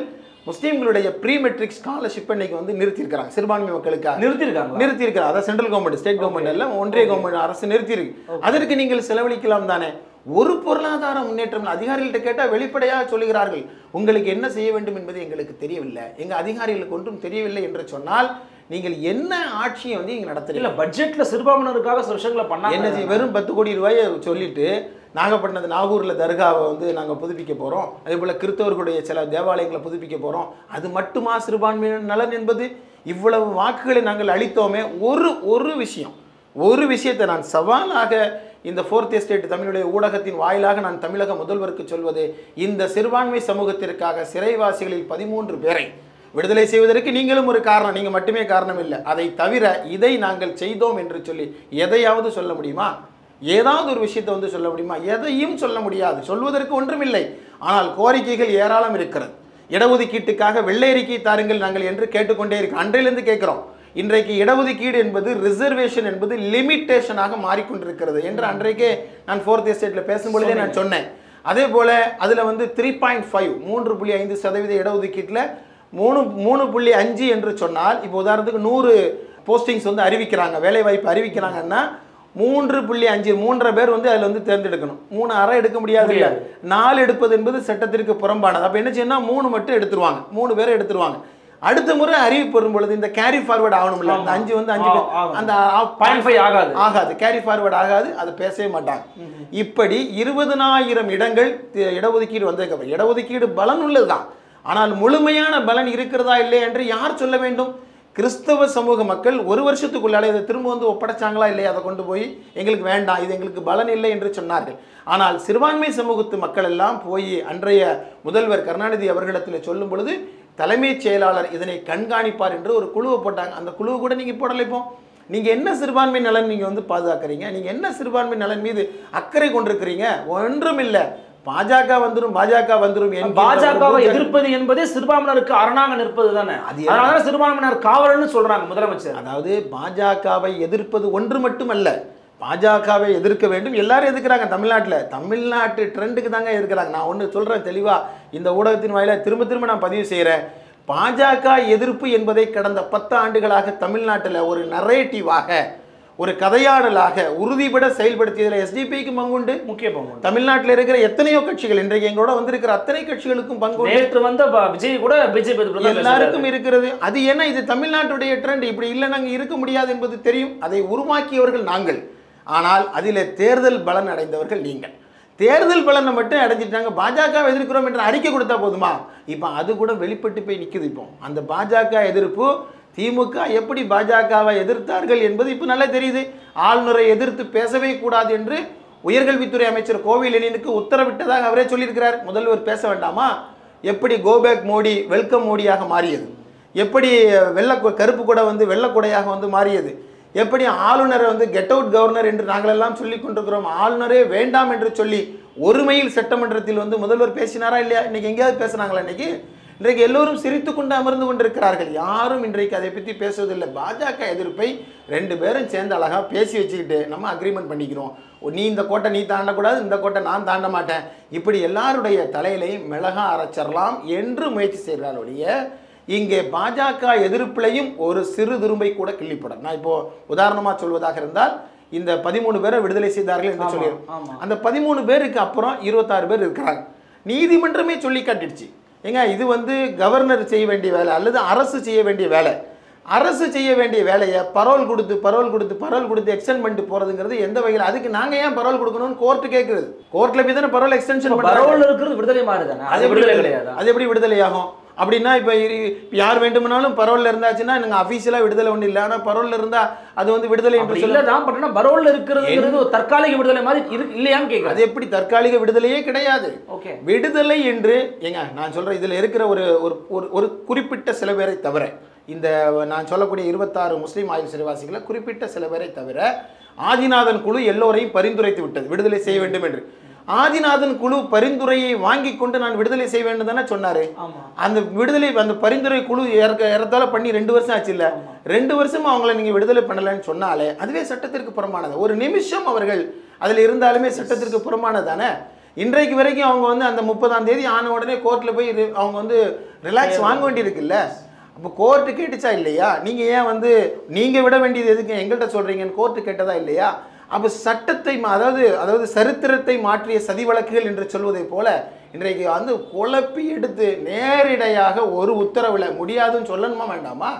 முஸ்லீம்களுடைய ப்ரீ மெட்ரிக் ஸ்காலர்ஷிப் இன்னைக்கு நிறுத்தியிருக்கிறாங்க. சிறுபான்மை மக்களுக்காக நிறுத்தியிருக்கிறாங்க. அதாவது சென்ட்ரல் கவர்மெண்ட், ஸ்டேட் கவர்மெண்ட் எல்லாம் ஒன்றிய கவர்மெண்ட் அரசு நிறுத்தியிருக்கு. அதற்கு நீங்கள் செலவழிக்கலாம் தானே. ஒரு பொருளாதார முன்னேற்றம் அதிகாரிகள்கிட்ட கேட்டால் வெளிப்படையாக சொல்லுகிறார்கள், உங்களுக்கு என்ன செய்ய வேண்டும் என்பது எங்களுக்கு தெரியவில்லை, எங்கள் அதிகாரிகளுக்கு ஒன்றும் தெரியவில்லை என்று சொன்னால் நீங்கள் என்ன ஆட்சியை இங்கே நடத்துறீங்க? பட்ஜெட்ல சிறுபான்மையினருக்காக சில விஷயங்களை பண்ணாங்க. என்ன வெறும் 10 கோடி ரூபாயை சொல்லிட்டு நாகப்பட்டினத்து நாகூரில் தர்காவை நாங்கள் புதுப்பிக்க போகிறோம், அதே போல் கிறிஸ்தவர்களுடைய சில தேவாலயங்களை புதுப்பிக்க போகிறோம், அது மட்டுமா சிறுபான்மையினர் நலன் என்பது? இவ்வளவு வாக்குகளை நாங்கள் அளித்தோமே. ஒரு விஷயத்தை நான் சவாலாக இந்த 4th எஸ்டேட் தமிழுடைய ஊடகத்தின் வாயிலாக நான் தமிழக முதல்வருக்கு சொல்வது, இந்த சிறுபான்மை சமூகத்திற்காக சிறைவாசிகளில் 13 பேரை விடுதலை செய்வதற்கு நீங்களும் ஒரு காரணம், நீங்கள் மட்டுமே காரணம் இல்லை. அதை தவிர இதை நாங்கள் செய்தோம் என்று சொல்லி எதையாவது சொல்ல முடியுமா? ஏதாவது ஒரு விஷயத்தை சொல்ல முடியுமா? எதையும் சொல்ல முடியாது, சொல்வதற்கு ஒன்றுமில்லை. ஆனால் கோரிக்கைகள் ஏராளம் இருக்கிறது. இடஒதுக்கீட்டுக்காக வெள்ளை அறிக்கை தாருங்கள் நாங்கள் என்று கேட்டுக்கொண்டே இருக்கோம். அன்றையிலிருந்து கேட்கிறோம். இன்றைக்கு இடஒதுக்கீடு என்பது ரிசர்வேஷன் என்பது லிமிட்டேஷனாக மாறிக்கொண்டிருக்கிறது என்று அன்றைக்கே நான் 4th எஸ்டேட்டில் பேசும்பொழுதே நான் சொன்னேன். அதே போல் அதில் 3.5 3.5% இடஒதுக்கீட்டில் 3.5 என்று சொன்னால், இப்போ உதாரணத்துக்கு 100 போஸ்டிங்ஸ் அறிவிக்கிறாங்க, வேலைவாய்ப்பு அறிவிக்கிறாங்கன்னா 3.5 3 பேர் அதில் தேர்ந்தெடுக்கணும். 3 அரை எடுக்க முடியாது, இல்லை 4 எடுப்பது என்பது சட்டத்திற்கு புறம்பானது. அப்போ என்ன செய்யணும்? 3 மட்டும் எடுத்துருவாங்க, 3 பேரை எடுத்துருவாங்க. அடுத்த முறை அறிவிப்பு வரும் பொழுது இந்த கேரி ஃபார்வர்ட் ஆகணும்ல, அந்த 5 அந்த 0.5 ஆகாது, கேரி ஃபார்வர்ட் ஆகாது, அதை பேசவே மாட்டாங்க. இப்படி 20,000 இடங்கள் இடஒதுக்கீடு வந்ததுக்கு இடஒதுக்கீடு பலன் உள்ளதுதான், ஆனால் முழுமையான பலன் இருக்கிறதா இல்லை என்று யார் சொல்ல வேண்டும்? கிறிஸ்தவ சமூக மக்கள் ஒரு வருஷத்துக்குள்ளாலே இதை திரும்ப ஒப்படைச்சாங்களா இல்லையா? அதை கொண்டு போய் எங்களுக்கு வேண்டாம், இது எங்களுக்கு பலன் இல்லை என்று சொன்னார்கள். ஆனால் சிறுபான்மை சமூகத்து மக்கள் எல்லாம் போய் அன்றைய முதல்வர் கருணாநிதி அவர்களிடத்தில் சொல்லும் பொழுது தலைமைச் செயலாளர் இதனை கண்காணிப்பார் என்று ஒரு குழுவை போட்டாங்க. அந்த குழுவை கூட நீங்கள் போடலை. இப்போ நீங்கள் என்ன சிறுபான்மை நலன் நீங்கள் பாதுகாக்கிறீங்க? நீங்கள் என்ன சிறுபான்மை நலன் மீது அக்கறை கொண்டிருக்கிறீங்க? ஒன்றும் இல்லை. பாஜக வந்துரும் பாஜகவை எதிர்ப்பது என்பதே சிறுபான்மையினருக்கு அரணாக நிற்பது தானே. அதனால சிறுபான்மையினர் காவலன்னு சொல்றாங்க முதலமைச்சர். அதாவது பாஜகவை எதிர்ப்பது ஒன்று மட்டுமல்ல, பாஜகவை எதிர்க்க வேண்டும், எல்லாரும் எதிர்க்கிறாங்க. தமிழ்நாட்டு ட்ரெண்டுக்கு தாங்க எதிர்க்கிறாங்க. நான் ஒன்று சொல்றேன் தெளிவா, இந்த ஊடகத்தின் வாயில திரும்ப நான் பதிவு செய்கிறேன். பாஜக எதிர்ப்பு என்பதை கடந்த 10 ஆண்டுகளாக தமிழ்நாட்டில் ஒரு நரேட்டிவாக, ஒரு கதையாடலாக உறுதிபட செயல்படுத்தியதில் எஸ்டிபிக்கு பங்குண்டு, முக்கிய பங்கு. தமிழ்நாட்டில் இருக்கிற எத்தனையோ கட்சிகள், இன்றைக்கு எங்களோட வந்திருக்கிற அத்தனை கட்சிகளுக்கும் பங்கு. நேற்று வந்த விஜய் கூட பிஜேபி எல்லாருக்கும் இருக்கிறது. அது ஏன்னா இது தமிழ்நாட்டுடைய ட்ரெண்ட், இப்படி இல்லை நாங்கள் இருக்க முடியாது என்பது தெரியும். அதை உருவாக்கியவர்கள் நாங்கள். ஆனால் அதில் தேர்தல் பலன் அடைந்தவர்கள் நீங்கள். தேர்தல் பலனை மட்டும் அடைஞ்சிட்டாங்க. பாஜக எதிர்க்கிறோம் என்று அறிக்கை கொடுத்தா போதுமா? இப்போ அது கூட வெளிப்பட்டு போய் நிற்குது. இப்போ அந்த பாஜக எதிர்ப்பு, திமுக எப்படி பாஜகவை எதிர்த்தார்கள் என்பது இப்போ நல்லா தெரியுது. ஆளுநரை எதிர்த்து பேசவே கூடாது என்று உயர்கல்வித்துறை அமைச்சர் கோவிலனினுக்கு உத்தரவிட்டதாக அவரே சொல்லியிருக்கிறார். முதல்வர் பேச வேண்டாமா? எப்படி கோபேக் மோடி வெல்கம் மோடியாக மாறியது, எப்படி கருப்பு கூட வெள்ளக்குடையாக மாறியது, எப்படி ஆளுநரை கெட் அவுட் கவர்னர் என்று நாங்களெல்லாம் சொல்லி கொண்டிருக்கிறோம். ஆளுநரே வேண்டாம் என்று சொல்லி ஒருமையில் சட்டமன்றத்தில் முதல்வர் பேசினாரா இல்லையா? இன்னைக்கு எங்கேயாவது பேசுனாங்களா? இன்றைக்கு எல்லோரும் சிரித்து கொண்டு அமர்ந்து கொண்டிருக்கிறார்கள். யாரும் இன்றைக்கு அதை பற்றி பேசுவதில்லை. பாஜக எதிர்ப்பை 2 பேரும் சேர்ந்து அழகாக பேசி வச்சுக்கிட்டு நம்ம அக்ரிமெண்ட் பண்ணிக்கிறோம். நீ இந்த கோட்டை நீ தாண்டக்கூடாது, இந்த கோட்டை நான் தாண்ட மாட்டேன், இப்படி எல்லாருடைய தலையிலையும் மிளகா அரைச்சிடலாம் என்று முயற்சி செய்கிறாருடைய இங்கே பாஜக எதிர்ப்பிலையும் ஒரு சிறு துரும்பை கூட கிள்ளிப்படும். நான் இப்போ உதாரணமாக சொல்வதாக இருந்தால், இந்த 13 பேரை விடுதலை செய்தார்கள் என்று சொல்லிடுறோம். அந்த 13 பேருக்கு அப்புறம் 26 பேர் இருக்கிறாங்க. நீதிமன்றமே சொல்லி காட்டிடுச்சு, ஏங்க இது கவர்னர் செய்ய வேண்டிய வேலை அல்லது அரசு செய்ய வேண்டிய வேலை. அரசு செய்ய வேண்டிய வேலையை பரோல் கொடுத்து எக்ஸ்டெண்ட் பண்ணிட்டு போறதுங்கிறது எந்த வகையில்? அதுக்கு நாங்க ஏன் பரோல் கொடுக்கணும்னு கோர்ட் கேட்குறது. கோர்ட்ல போய் தானே பரோல் எக்ஸ்டென்ஷன் பரோல் இருக்கிறது விடுதலை மாதிரி தானே, அது விடுதலை கிடையாது. அது எப்படி விடுதலை ஆகும்? அப்படின்னா இப்போ யார் வேண்டுமானாலும் பரோல்ல இருந்தாச்சுன்னா நாங்கள் அஃபீஷியலாக விடுதலை ஒன்றும் இல்லை. ஆனால் பரோல்ல இருந்தால் அது வந்து விடுதலை என்று இல்லை தான். பட் ஆனால் பரோல்ல இருக்கிறது ஒரு தற்காலிக விடுதலை மாதிரி இல்லையான்னு கேட்குறது. அது எப்படி தற்காலிக விடுதலையே கிடையாது. ஓகே, விடுதலை என்று நான் சொல்கிறேன், இதில் இருக்கிற ஒரு குறிப்பிட்ட சில பேரை தவிர, இந்த நான் சொல்லக்கூடிய 26 முஸ்லீம் ஆயுள் சிறைவாசிகளை குறிப்பிட்ட சில பேரை தவிர ஆதிநாதன் குழு எல்லோரையும் பரிந்துரைத்து விட்டது விடுதலை செய்ய வேண்டும் என்று. ஆதிநாதன் குழு பரிந்துரையை வாங்கி கொண்டு நான் விடுதலை செய்ய வேண்டும் தானே சொன்னாரு. அந்த பரிந்துரை குழு ஏறத்தாழ பண்ணி 2 வருஷம் ஆச்சு இல்ல. 2 வருஷமா அவங்களை நீங்க விடுதலை பண்ணலன்னு சொன்னாலே அதுவே சட்டத்திற்கு புறமானது. ஒரு நிமிஷம் அவர்கள் அதுல இருந்தாலுமே சட்டத்திற்கு புறமானதானே. இன்றைக்கு வரைக்கும் அவங்க வந்து அந்த 30ஆம் தேதி ஆன உடனே கோர்ட்ல போய் அவங்க வந்து ரிலாக்ஸ் வாங்க வேண்டியிருக்குல்ல. அப்போ கோர்ட்டு கேட்டுச்சா இல்லையா? நீங்க ஏன் வந்து நீங்க விட வேண்டியது எதுக்கு எங்கள்கிட்ட சொல்றீங்கன்னு கோர்ட்டு கேட்டதா இல்லையா? அப்போ சட்டத்தை அதாவது சரித்திரத்தை மாற்றிய சதி வழக்குகள் என்று சொல்வதை போல இன்றைக்கு வந்து குழப்பி எடுத்து நேரிடையாக ஒரு உத்தரவில் முடியாதுன்னு சொல்லணுமா வேண்டாமா?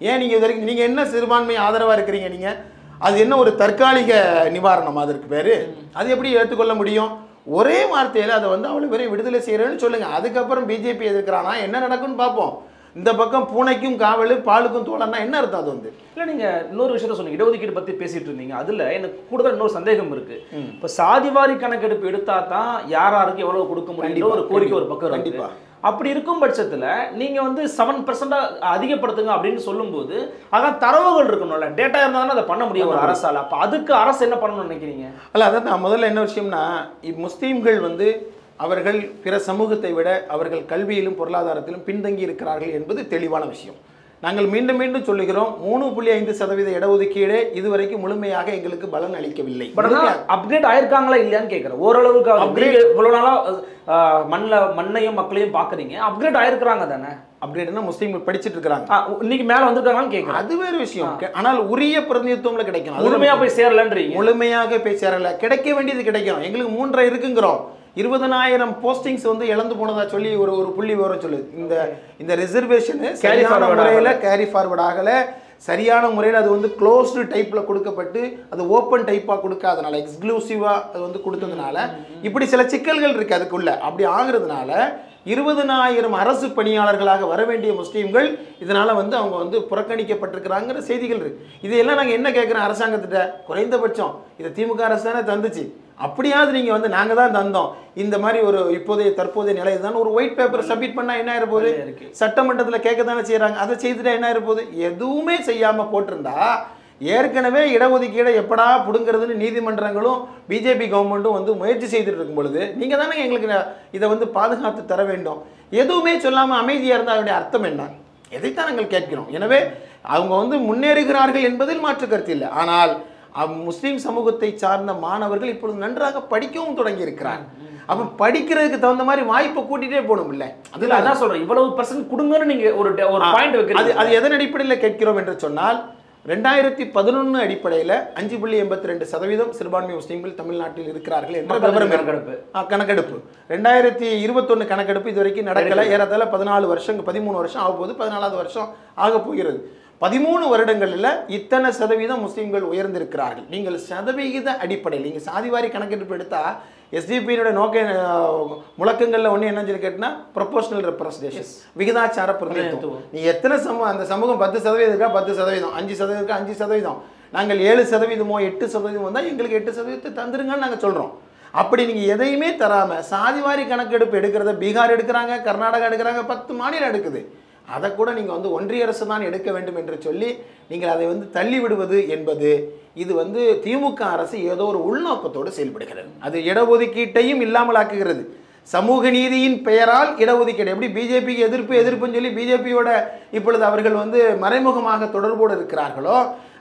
ஏன் நீங்கள் இது வரைக்கும் நீங்கள் என்ன சிறுபான்மை ஆதரவாக இருக்கிறீங்க? நீங்கள் அது என்ன ஒரு தற்காலிக நிவாரணம்? அதற்கு பேர் அது எப்படி ஏற்றுக்கொள்ள முடியும்? ஒரே வார்த்தையில் அதை வந்து அவ்வளோ பேரையும் விடுதலை செய்கிறேன்னு சொல்லுங்கள். அதுக்கப்புறம் பிஜேபி எதிர்க்கிறானா என்ன நடக்கும்னு பார்ப்போம். இந்த பக்கம் பூனைக்கும் காவல் பாலுக்கும் தோழன்னா என்ன அர்த்தம்? அது வந்து இல்லை, நீங்கள் இன்னொரு விஷயத்த சொன்னீங்க, இடஒதுக்கீடு பற்றி பேசிட்டு இருந்தீங்க. அதில் எனக்கு கூடுதல் இன்னொரு சந்தேகம் இருக்கு. இப்போ சாதிவாரி கணக்கெடுப்பு எடுத்தா தான் யாருக்கு எவ்வளவு கொடுக்க முடியும் ஒரு கோரிக்கை ஒரு பக்கம் இருக்கு. அப்படி இருக்கும் பட்சத்தில் நீங்கள் வந்து 7% அதிகப்படுத்துங்க அப்படின்னு சொல்லும்போது அதான் தரவுகள் இருக்கணும்ல, டேட்டா இருந்தாலும் அதை பண்ண முடியும் ஒரு அரசால். அப்போ அதுக்கு அரசு என்ன பண்ணணும்னு நினைக்கிறீங்க? அல்ல, அதான் நான் முதல்ல என்ன விஷயம்னா, முஸ்லீம்கள் வந்து அவர்கள் பிற சமூகத்தை விட அவர்கள் கல்வியிலும் பொருளாதாரத்திலும் பின்தங்கி இருக்கிறார்கள் என்பது தெளிவான விஷயம். நாங்கள் மீண்டும் மீண்டும் சொல்லுகிறோம், 3.5% இடஒதுக்கீடு இதுவரைக்கும் முழுமையாக எங்களுக்கு பலன் அளிக்கவில்லை. அப்கிரேட் ஆயிருக்காங்களா இல்லையான்னு கேட்குறேன். ஓரளவுக்கு அப்கிரேட் இவ்வளோ நாளாக மண்ணையும் மக்களையும் பார்க்குறீங்க, அப்கிரேட் ஆயிருக்கிறாங்க தானே? அப்கிரேட்னா முஸ்லீம் படிச்சுட்டு இருக்காங்க, இன்னைக்கு மேலே வந்துருக்காங்கன்னு கேட்குறேன். அது வேறு விஷயம். ஆனால் உரிய பிரதிநிதித்துவம்ல கிடைக்கும். முழுமையாக போய் சேரலன்றீங்க. முழுமையாக போய் சேரல, கிடைக்க வேண்டியது கிடைக்கும். எங்களுக்கு 3.5 இருக்குங்கிறோம். 20,000 போஸ்டிங்ஸ் வந்து இழந்து போனதா சொல்லி ஒரு புள்ளி விவரம் சொல்லுது. இந்த ரிசர்வேஷன் சரியான முறையில் கேரி ஃபார்வர்ட் ஆகலை. சரியான முறையில் அது வந்து க்ளோஸ்டு டைப்பில் கொடுக்கப்பட்டு அது ஓப்பன் டைப்பாக கொடுக்காதனால, எக்ஸ்க்ளூசிவாக அது வந்து கொடுத்ததுனால இப்படி சில சிக்கல்கள் இருக்குது அதுக்குள்ள. அப்படி ஆகுறதுனால 20,000 அரசு பணியாளர்களாக வர வேண்டிய முஸ்லீம்கள் இதனால் வந்து அவங்க வந்து புறக்கணிக்கப்பட்டிருக்கிறாங்கிற செய்திகள் இருக்குது. இதையெல்லாம் நாங்கள் என்ன கேட்குறோம் அரசாங்கத்திட்ட? குறைந்தபட்சம் இதை திமுக அரசு தானே தந்துச்சு, அப்படியாவது நீங்கள் வந்து நாங்கள் தான் தந்தோம், இந்த மாதிரி ஒரு தற்போதைய நிலை தான் ஒரு ஒயிட் பேப்பர் சப்மிட் பண்ணால் என்ன ஆயிருப்போகுது? சட்டமன்றத்தில் கேட்க தானே செய்கிறாங்க. அதை செய்துட்டா என்ன ஆயிருப்போகுது? எதுவுமே செய்யாமல் போட்டிருந்தா ஏற்கனவே இடஒதுக்கீடை எப்படா பிடுங்கிறதுன்னு நீதிமன்றங்களும் பிஜேபி கவர்மெண்ட்டும் வந்து முயற்சி செய்துட்டு இருக்கும் பொழுது நீங்கள் தானே எங்களுக்கு இதை வந்து பாதுகாத்து தர வேண்டும். எதுவுமே சொல்லாமல் அமைதியாக இருந்தால் அதனுடைய அர்த்தம் என்ன? எதைத்தான் நாங்கள் கேட்கிறோம். எனவே அவங்க வந்து முன்னேறுகிறார்கள் என்பதில் மாற்று கருத்து இல்லை. ஆனால் முஸ்லீம் சமூகத்தை சார்ந்த மாணவர்கள் இப்பொழுது நன்றாக படிக்கவும் தொடங்கி இருக்கிறார். அப்போ படிக்கிறதுக்கு தகுந்த மாதிரி வாய்ப்பை கூட்டிகிட்டே போகணும். இல்லை அதில் அதான் சொல்கிறேன், இவ்வளவு % கொடுங்கன்னு நீங்கள் ஒரு பாயிண்ட் வைக்கிறது. அது எதன் அடிப்படையில் கேட்கிறோம் என்று சொன்னால் 2011 அடிப்படையில் 5.82% சிறுபான்மை முஸ்லீம்கள் தமிழ்நாட்டில் இருக்கிறார்கள் என்ற கணக்கெடுப்பு. 2021 கணக்கெடுப்பு இது வரைக்கும் நடக்கலை. ஏறத்தாழ 13 வருஷம் ஆக போகுது, 14வது வருஷம் ஆக போகிறது. 13 வருடங்களில் இத்தனை சதவீதம் முஸ்லீம்கள் உயர்ந்திருக்கிறார்கள். நீங்கள் சதவிகித அடிப்படையில் நீங்கள் சாதிவாரி கணக்கெடுப்பு எடுத்தால் எஸ்டிபியினுடைய நோக்க முழக்கங்களில் ஒன்று என்னன்னு சொல்லி கேட்டால் ப்ரொபோஷனல் ரெப்ரஸன்டேஷன், விகிதாச்சார பிரதிநிதித்துவம். நீங்கள் எத்தனை அந்த சமூகம் 10% இருக்கா 10%, 5% இருக்கா 5%, நாங்கள் 7%, 8% வந்தால் எங்களுக்கு 8% தந்துருங்கன்னு நாங்கள் சொல்கிறோம். அப்படி நீங்கள் எதையுமே தராமல் சாதிவாரி கணக்கெடுப்பு எடுக்கிறத பீகார் எடுக்கிறாங்க, கர்நாடகா எடுக்கிறாங்க, 10 மாநிலம் எடுக்குது. அதை கூட நீங்கள் வந்து ஒன்றிய அரசு தான் எடுக்க வேண்டும் என்று சொல்லி நீங்கள் அதை வந்து தள்ளி விடுவது என்பது இது வந்து திமுக அரசு ஏதோ ஒரு உள்நோக்கத்தோடு செயல்படுகிறது. அது இடஒதுக்கீட்டையும் இல்லாமல் ஆக்குகிறது. சமூக நீதியின் பெயரால் இடஒதுக்கீடு எப்படி பிஜேபிக்கு எதிர்ப்புன்னு சொல்லி பிஜேபியோட இப்பொழுது அவர்கள் வந்து மறைமுகமாக தொடர்போடு இருக்கிறார்களோ,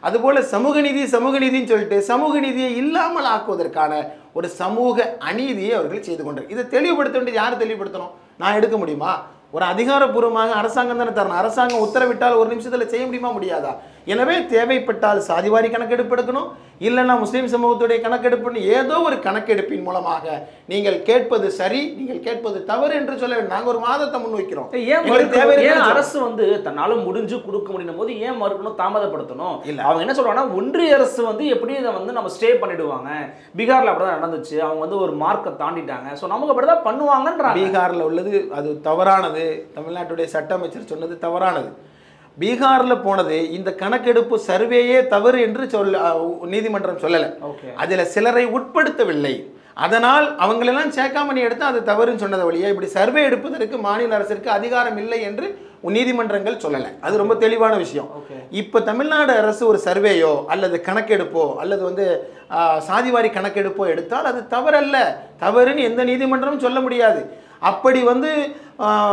அதுபோல் சமூக நீதின்னு சொல்லிட்டு சமூக நீதியை இல்லாமல் ஆக்குவதற்கான ஒரு சமூக அநீதியை அவர்கள் செய்து கொண்டார். இதை தெளிவுபடுத்த வேண்டியது யார் தெளிவுபடுத்தணும்? நான் எடுக்க முடியுமா? ஒரு அதிகாரப்பூர்வமாக அரசாங்கம் தானே தரணும். அரசாங்கம் உத்தரவிட்டால் ஒரு நிமிஷத்தில் செய்ய முடியுமா முடியாதா? எனவே தேவைப்பட்டால் சாதிவாரி கணக்கெடுப்பு எடுக்கணும், இல்லைன்னா முஸ்லீம் சமூகத்துடைய கணக்கெடுப்பு, ஏதோ ஒரு கணக்கெடுப்பின் மூலமாக நீங்கள் கேட்பது சரி, நீங்கள் கேட்பது தவறு என்று சொல்ல வேண்டும். நாங்கள் ஒரு வாதத்தை முன்வைக்கிறோம். ஏன் அரசு வந்து தன்னால முடிஞ்சு கொடுக்க முடியும் போது ஏன் மறுக்கணும், தாமதப்படுத்தணும்? இல்ல, அவங்க என்ன சொல்றாங்கன்னா ஒன்றிய அரசு வந்து எப்படி இதை வந்து நம்ம ஸ்டே பண்ணிடுவாங்க, பீகார்ல அப்படிதான் நடந்துச்சு, அவங்க வந்து ஒரு மார்க்கை தாண்டிட்டாங்க, ஸோ நமக்கு அப்படிதான் பண்ணுவாங்கன்றாங்க. பீகார்ல உள்ளது அது தவறானது, தமிழ்நாட்டுடைய சட்ட அமைச்சர் சொன்னது தவறானது. பீகார்ல போனது இந்த கணக்கெடுப்பு சர்வேயே தவறு என்று நீதிமன்றம் சொல்லலை. அதுல சிலரை உட்படுத்தவில்லை, அதனால் அவங்களெல்லாம் சேர்க்காம நீ எடுத்து அது தவறுன்னு சொன்னதை வழியா இப்படி சர்வே எடுப்பதற்கு மாநில அரசிற்கு அதிகாரம் இல்லை என்று நீதிமன்றங்கள் சொல்லலை. அது ரொம்ப தெளிவான விஷயம். இப்போ தமிழ்நாடு அரசு ஒரு சர்வேயோ அல்லது கணக்கெடுப்போ அல்லது வந்து சாதிவாரி கணக்கெடுப்போ எடுத்தால் அது தவறல்ல, தவறுன்னு எந்த நீதிமன்றமும் சொல்ல முடியாது. அப்படி வந்து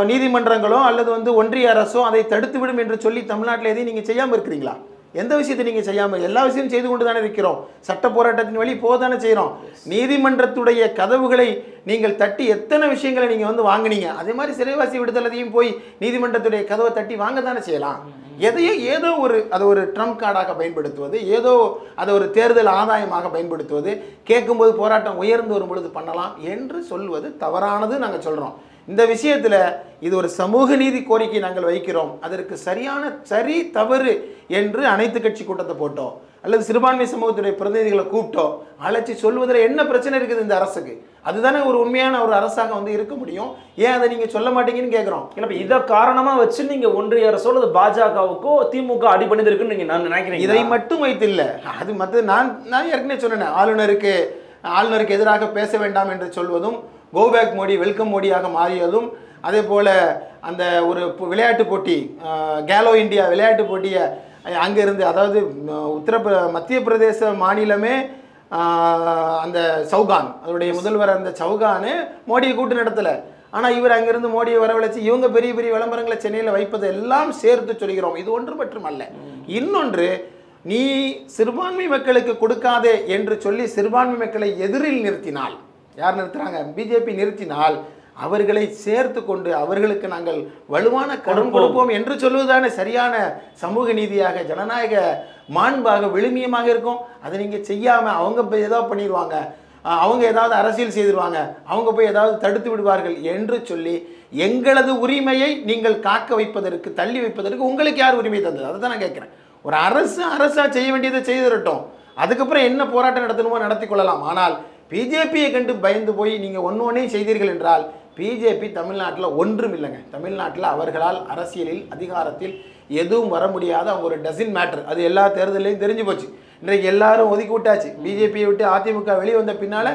நீதிமன்றங்களோ அல்லது வந்து ஒன்றிய அரசோ அதை தடுத்துவிடும் என்று சொல்லி தமிழ்நாட்டில் எதையும் நீங்கள் செய்யாமல் இருக்கிறீங்களா? எந்த விஷயத்தை நீங்கள் செய்யாமல், எல்லா விஷயமும் செய்து கொண்டு தானே இருக்கிறோம். சட்ட போராட்டத்தின் வழி போதானே செய்கிறோம். நீதிமன்றத்துடைய கதவுகளை நீங்கள் தட்டி எத்தனை விஷயங்களை நீங்கள் வந்து வாங்கினீங்க, அதே மாதிரி சிறைவாசி விடுதலையும் போய் நீதிமன்றத்துடைய கதவை தட்டி வாங்க தானே செய்யலாம். எதையோ ஏதோ ஒரு அதை ஒரு ட்ரம்ப் கார்டாக பயன்படுத்துவது, ஏதோ அதை ஒரு தேர்தல் ஆதாயமாக பயன்படுத்துவது, கேட்கும்போது போராட்டம் உயர்ந்து வரும் பொழுது பண்ணலாம் என்று சொல்வது தவறானது நாங்கள் சொல்கிறோம். இந்த விஷயத்தில் இது ஒரு சமூக நீதி கோரிக்கை நாங்கள் வைக்கிறோம். அதற்கு சரியான சரி தவறு என்று அனைத்து கட்சி கூட்டத்தை போட்டோம் அல்லது சிறுபான்மை சமூகத்துடைய பிரதிநிதிகளை கூப்பிட்டோம் அழைச்சி சொல்வதில் என்ன பிரச்சனை இருக்குது இந்த அரசுக்கு? அதுதானே ஒரு உண்மையான ஒரு அரசாக வந்து இருக்க முடியும். ஏன் அதை நீங்கள் சொல்ல மாட்டீங்கன்னு கேட்குறோம். இல்லை, இதை காரணமாக வச்சு நீங்கள் ஒன்றிய அரசோ அல்லது பாஜகவுக்கோ திமுக அடிபணிந்திருக்குன்னு நீங்கள் நான் நினைக்கிறேன். இதை மட்டும் வைத்தில்லை, அது மற்ற நான் ஏற்கனவே சொன்னேன், ஆளுநருக்கு எதிராக பேச வேண்டாம் என்று சொல்வதும், கோபேக் மோடி வெல்கம் மோடியாக மாறியதும், அதே போல் அந்த ஒரு விளையாட்டு போட்டி கேலோ இந்தியா விளையாட்டு போட்டியை அங்கேருந்து, அதாவது மத்திய பிரதேச மாநிலமே அந்த சௌகான் அதனுடைய முதல்வர் அந்த சௌகானு மோடியை கூட்டு நடத்தலை. ஆனால் இவர் அங்கிருந்து மோடியை வரவழைச்சு இவங்க பெரிய பெரிய விளம்பரங்களை சென்னையில் வைப்பதை எல்லாம் சேர்த்து சொல்கிறோம். இது ஒன்று மட்டும் அல்ல. இன்னொன்று, நீ சிறுபான்மை மக்களுக்கு கொடுக்காதே என்று சொல்லி சிறுபான்மை மக்களை எதிரில் நிறுத்தினால், யார் நிறுத்துறாங்க? பிஜேபி நிறுத்தினால் அவர்களை சேர்த்து கொண்டு அவர்களுக்கு நாங்கள் வலுவான கடன் கொடுப்போம் என்று சொல்வதுதானே சரியான சமூக நீதியாக ஜனநாயக மாண்பாக விழுமியமாக இருக்கும். அதை நீங்கள் செய்யாமல் அவங்க போய் ஏதாவது பண்ணிடுவாங்க, அவங்க ஏதாவது அரசியல் செய்திருவாங்க, அவங்க போய் ஏதாவது தடுத்து விடுவார்கள் என்று சொல்லி எங்களது உரிமையை நீங்கள் காக்க வைப்பதற்கு தள்ளி வைப்பதற்கு உங்களுக்கு யார் உரிமை தந்தது? அதை தான் நான் கேட்குறேன். ஒரு அரசா செய்ய வேண்டியதை செய்திடட்டும், அதுக்கப்புறம் என்ன போராட்டம் நடத்தணுமோ நடத்தி கொள்ளலாம். ஆனால் பிஜேபியை கண்டு பயந்து போய் நீங்கள் ஒன்றையும் செய்தீர்கள் என்றால் பிஜேபி தமிழ்நாட்டில் ஒன்றும் இல்லைங்க. தமிழ்நாட்டில் அவர்களால் அரசியலில் அதிகாரத்தில் எதுவும் வர முடியாத அவங்க ஒரு டசின் மேட்டர். அது எல்லா தேர்தலையும் தெரிஞ்சு போச்சு. இன்றைக்கு எல்லாரும் ஒதுக்கி விட்டாச்சு. பிஜேபியை விட்டு அதிமுக வெளியே வந்த பின்னால்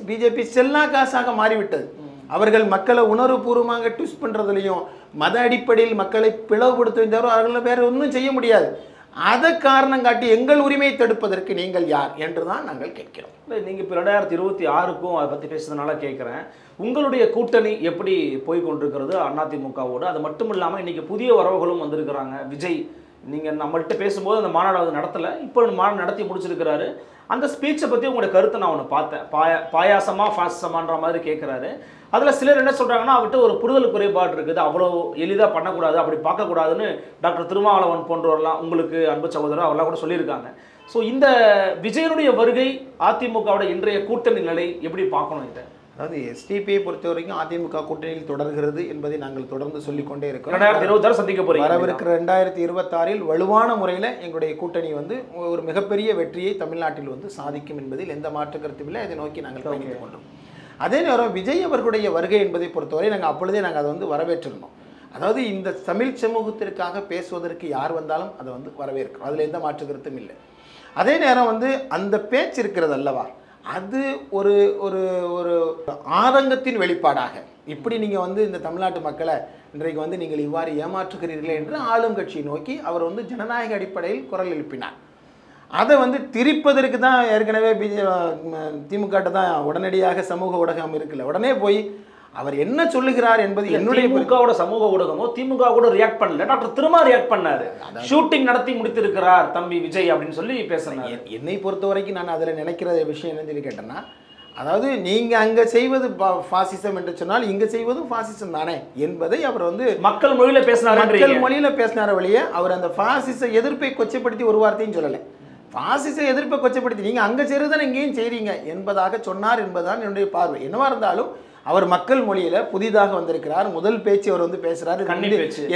பிஜேபி செல்லா காசாக மாறிவிட்டது. அவர்கள் மக்களை உணர்வுபூர்வமாக ட்விஸ்ட் பண்ணுறதுலையும் மத அடிப்படையில் மக்களை பிளவுபடுத்துவதை தவிர அவர்களை வேறு ஒன்றும் செய்ய முடியாது. அதை காரணம் காட்டி எங்கள் உரிமையை தடுப்பதற்கு நீங்கள் யார் என்று தான் நாங்கள் கேட்கிறோம். இல்லை, நீங்கள் இப்போ 2026க்கும் அதை பற்றி பேசுறதுனால கேட்குறேன். உங்களுடைய கூட்டணி எப்படி போய்கொண்டிருக்கிறது அதிமுகவோடு? அது மட்டும் இல்லாமல் இன்றைக்கி புதிய வரவுகளும் வந்திருக்கிறாங்க. விஜய், நீங்கள் நம்மள்கிட்ட பேசும்போது அந்த மாநாடு நடத்தலை, இப்போ மாநாடு நடத்தி முடிச்சிருக்கிறாரு. அந்த ஸ்பீச்சை பற்றி உங்களுடைய கருத்தை நான் ஒன்று பார்த்தேன். பாயாசமா ஃபாசமான்ற மாதிரி கேட்குறாரு. அதில் சிலர் என்ன சொல்கிறாங்கன்னா, அவர்கிட்ட ஒரு புரிதல் குறைபாடு இருக்குது, அவ்வளோ எளிதாக பண்ணக்கூடாது, அப்படி பார்க்கக்கூடாதுன்னு டாக்டர் திருமாவளவன் போன்றவரெல்லாம், உங்களுக்கு அன்பு சகோதரர் அவரெல்லாம் கூட சொல்லியிருக்காங்க. ஸோ இந்த விஜயனுடைய வருகை அதிமுகவோட இன்றைய கூட்டணி நிலை எப்படி பார்க்கணும்? இதை அதாவது எஸ்டிபியை பொறுத்த வரைக்கும் அதிமுக கூட்டணியில் தொடர்கிறது என்பதை நாங்கள் தொடர்ந்து சொல்லிக்கொண்டே இருக்கிறோம். 2026 சந்திக்க போகிறோம். வரவிருக்கிற 2026 வலுவான முறையில் எங்களுடைய கூட்டணி வந்து ஒரு மிகப்பெரிய வெற்றியை தமிழ்நாட்டில் வந்து சாதிக்கும் என்பதில் எந்த மாற்று கருத்தும் இல்லை. அதை நோக்கி நாங்கள் பயணித்துக் கொண்டோம். அதே நேரம் விஜய் அவர்களுடைய வருகை என்பதை பொறுத்தவரை நாங்கள் அப்பொழுதே நாங்கள் அதை வந்து வரவேற்றிருந்தோம். அதாவது இந்த தமிழ் சமூகத்திற்காக பேசுவதற்கு யார் வந்தாலும் அதை வந்து வரவேற்கிறோம். அதில் எந்த மாற்று கருத்தும் இல்லை. அதே நேரம் வந்து அந்த பேச்சு இருக்கிறது அல்லவா, அது ஒரு ஒரு ஒரு ஆதங்கத்தின் வெளிப்பாடாக, இப்படி நீங்கள் வந்து இந்த தமிழ்நாட்டு மக்களை இன்றைக்கு வந்து நீங்கள் இவ்வாறு ஏமாற்றுகிறீர்களே என்று ஆளும் கட்சியை நோக்கி அவர் வந்து ஜனநாயக அடிப்படையில் குரல் எழுப்பினார். அதை வந்து திரிப்பதற்கு தான் ஏற்கனவே திமுக தான் உடனடியாக சமூக ஊடகம் இருக்குல்ல, உடனே போய் அவர் என்ன சொல்லுகிறார் என்பது என்னுடைய திமுகவோட சமூக ஊடகமோ திமுக கூட ரியாக்ட் பண்ணல, டாக்டர் திருமா ரியாக்ட் பண்ணாரு. ஷூட்டிங் நடத்தி முடித்திருக்கிறார் தம்பி விஜய் அப்படின்னு சொல்லி பேசுறாரு. என்னை பொறுத்த வரைக்கும் நான் அதில் நினைக்கிற விஷயம் என்னன்னு சொல்லி கேட்டேன்னா, அதாவது நீங்கள் அங்கே செய்வது ஃபாசிசம் என்று சொன்னால் இங்கே செய்வதும் ஃபாசிசம் தானே என்பதை அவர் வந்து மக்கள் மொழியில் பேசினார். மக்கள் மொழியில் பேசினார வழியே அவர் அந்த ஃபாசிச எதிர்ப்பை கொச்சைப்படுத்தி ஒரு வார்த்தையும் சொல்லலை. ஃபாசிச எதிர்ப்பை கொச்சைப்படுத்தி நீங்கள் அங்கே செய்கிறதானே இங்கேயும் செய்கிறீங்க என்பதாக சொன்னார் என்பதுதான் என்னுடைய பார்வை. என்னவா இருந்தாலும் அவர் மக்கள் மொழியில புதிதாக வந்திருக்கிறார். முதல் பேச்சு அவர் வந்து பேசுறாரு.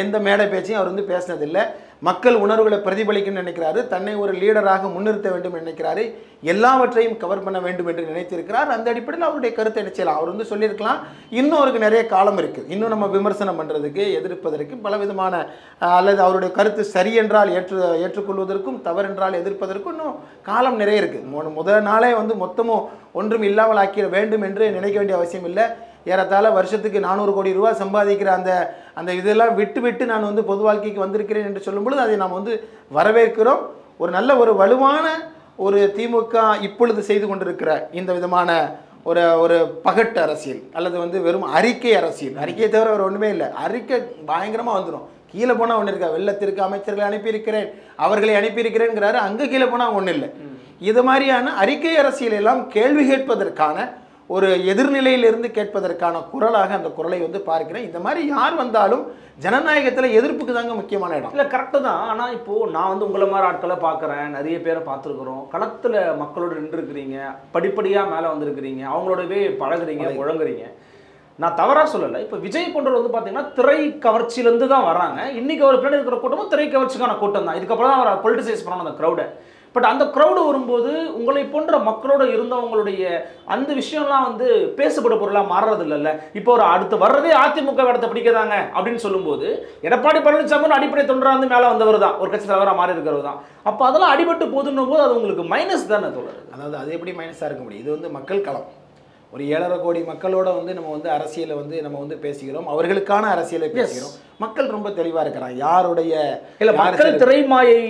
எந்த மேடை பேச்சையும் அவர் வந்து பேசினதில்லை. மக்கள் உணர்வுகளை பிரதிபலிக்கணும்னு நினைக்கிறாரு. தன்னை ஒரு லீடராக முன்னிறுத்த வேண்டும் நினைக்கிறாரு. எல்லாவற்றையும் கவர் பண்ண வேண்டும் என்று நினைத்திருக்கிறார். அந்த அடிப்படையில் அவருடைய கருத்தை என்ன செய்யலாம், அவர் வந்து சொல்லியிருக்கலாம். இன்னும் அவருக்கு நிறைய காலம் இருக்கு. இன்னும் நம்ம விமர்சனம் பண்றதுக்கு, எதிர்ப்பதற்கு பலவிதமான அல்லது அவருடைய கருத்து சரி என்றால் ஏற்றுக்கொள்வதற்கும் தவறென்றால் எதிர்ப்பதற்கும் இன்னும் காலம் நிறைய இருக்கு. முதல் நாளே வந்து மொத்தமும் ஒன்றும் இல்லாமல் ஆக்கிட வேண்டும் என்று நினைக்க வேண்டிய அவசியம் இல்லை. ஏறத்தாழ வருஷத்துக்கு 400 கோடி ரூபாய் சம்பாதிக்கிற அந்த இதெல்லாம் விட்டு நான் வந்து பொது வாழ்க்கைக்கு வந்திருக்கிறேன் என்று சொல்லும் பொழுது அதை நாம் வந்து வரவேற்கிறோம். ஒரு நல்ல ஒரு வலுவான ஒரு திமுக இப்பொழுது செய்து கொண்டிருக்கிற இந்த விதமான ஒரு பகட்டு அரசியல் அல்லது வந்து வெறும் அறிக்கை அரசியல். அறிக்கையை தவிர ஒரு ஒன்றுமே இல்லை. அறிக்கை பயங்கரமாக வந்துடும். கீழே போனால் ஒன்று இருக்கா, வெள்ளத்திற்கு அமைச்சர்களை அனுப்பியிருக்கிறேன், அவர்களை அனுப்பியிருக்கிறேங்கிறாரு. அங்கே கீழே போனால் ஒன்றும் இல்லை. இது மாதிரியான அறிக்கை அரசியல் எல்லாம் கேள்வி கேட்பதற்கான ஒரு எதிர்நிலையிலிருந்து கேட்பதற்கான குரலாக அந்த குரலை வந்து பார்க்கிறேன். இந்த மாதிரி யார் வந்தாலும் ஜனநாயகத்தில் எதிர்ப்புக்கு தாங்க முக்கியமான இடம். இல்லை, கரெக்டு தான். ஆனால் இப்போது நான் வந்து உங்களை மாதிரி ஆட்களை பார்க்குறேன், நிறைய பேரை பார்த்துருக்குறோம். களத்தில் மக்களோடு நின்றுருக்கிறீங்க, படிப்படியாக மேலே வந்திருக்கிறீங்க, அவங்களோடவே பழகுறீங்க, முழங்குறீங்க. நான் தவறாக சொல்லலை. இப்போ விஜய் போன்றவர் வந்து பார்த்தீங்கன்னா திரை கவர்ச்சியிலேருந்து தான் வராங்க. இன்றைக்கி அவர் பின்னாடி இருக்கிற கூட்டமும் திரை கவர்ச்சிக்கான கூட்டம் தான். இதுக்கப்புறம் தான் அவர் பொலிட்டிசைஸ் பண்ணணும் அந்த க்ரௌடை. பட் அந்த க்ரௌடு வரும்போது உங்களை போன்ற மக்களோட இருந்தவங்களுடைய அந்த விஷயம்லாம் வந்து பேசப்பட பொருளாக மாறுறது இல்லைல்ல. இப்போ ஒரு அடுத்து வர்றதே அதிமுக இடத்தை பிடிக்கிறாங்க அப்படின்னு சொல்லும்போது எடப்பாடி பழனிசாமி அடிப்படை தொண்டராக வந்து மேலே வந்தவர் தான், ஒரு கட்சி தலைவராக மாறி இருக்கிறவர் தான். அப்போ அதெல்லாம் அடிபட்டு போதுன்னும் போது அது உங்களுக்கு மைனஸ் தானே தோணுது. அதாவது அது எப்படி மைனஸாக இருக்க முடியும்? இது வந்து மக்கள் களம். ஒரு 7.5 கோடி மக்களோட வந்து நம்ம வந்து அரசியலை வந்து நம்ம வந்து பேசுகிறோம், அவர்களுக்கான அரசியலை பேசுகிறோம். மக்கள் ரொம்ப தெளிவாக இருக்கிறாங்க. யாருடைய இல்லை மக்கள் திரைமாயை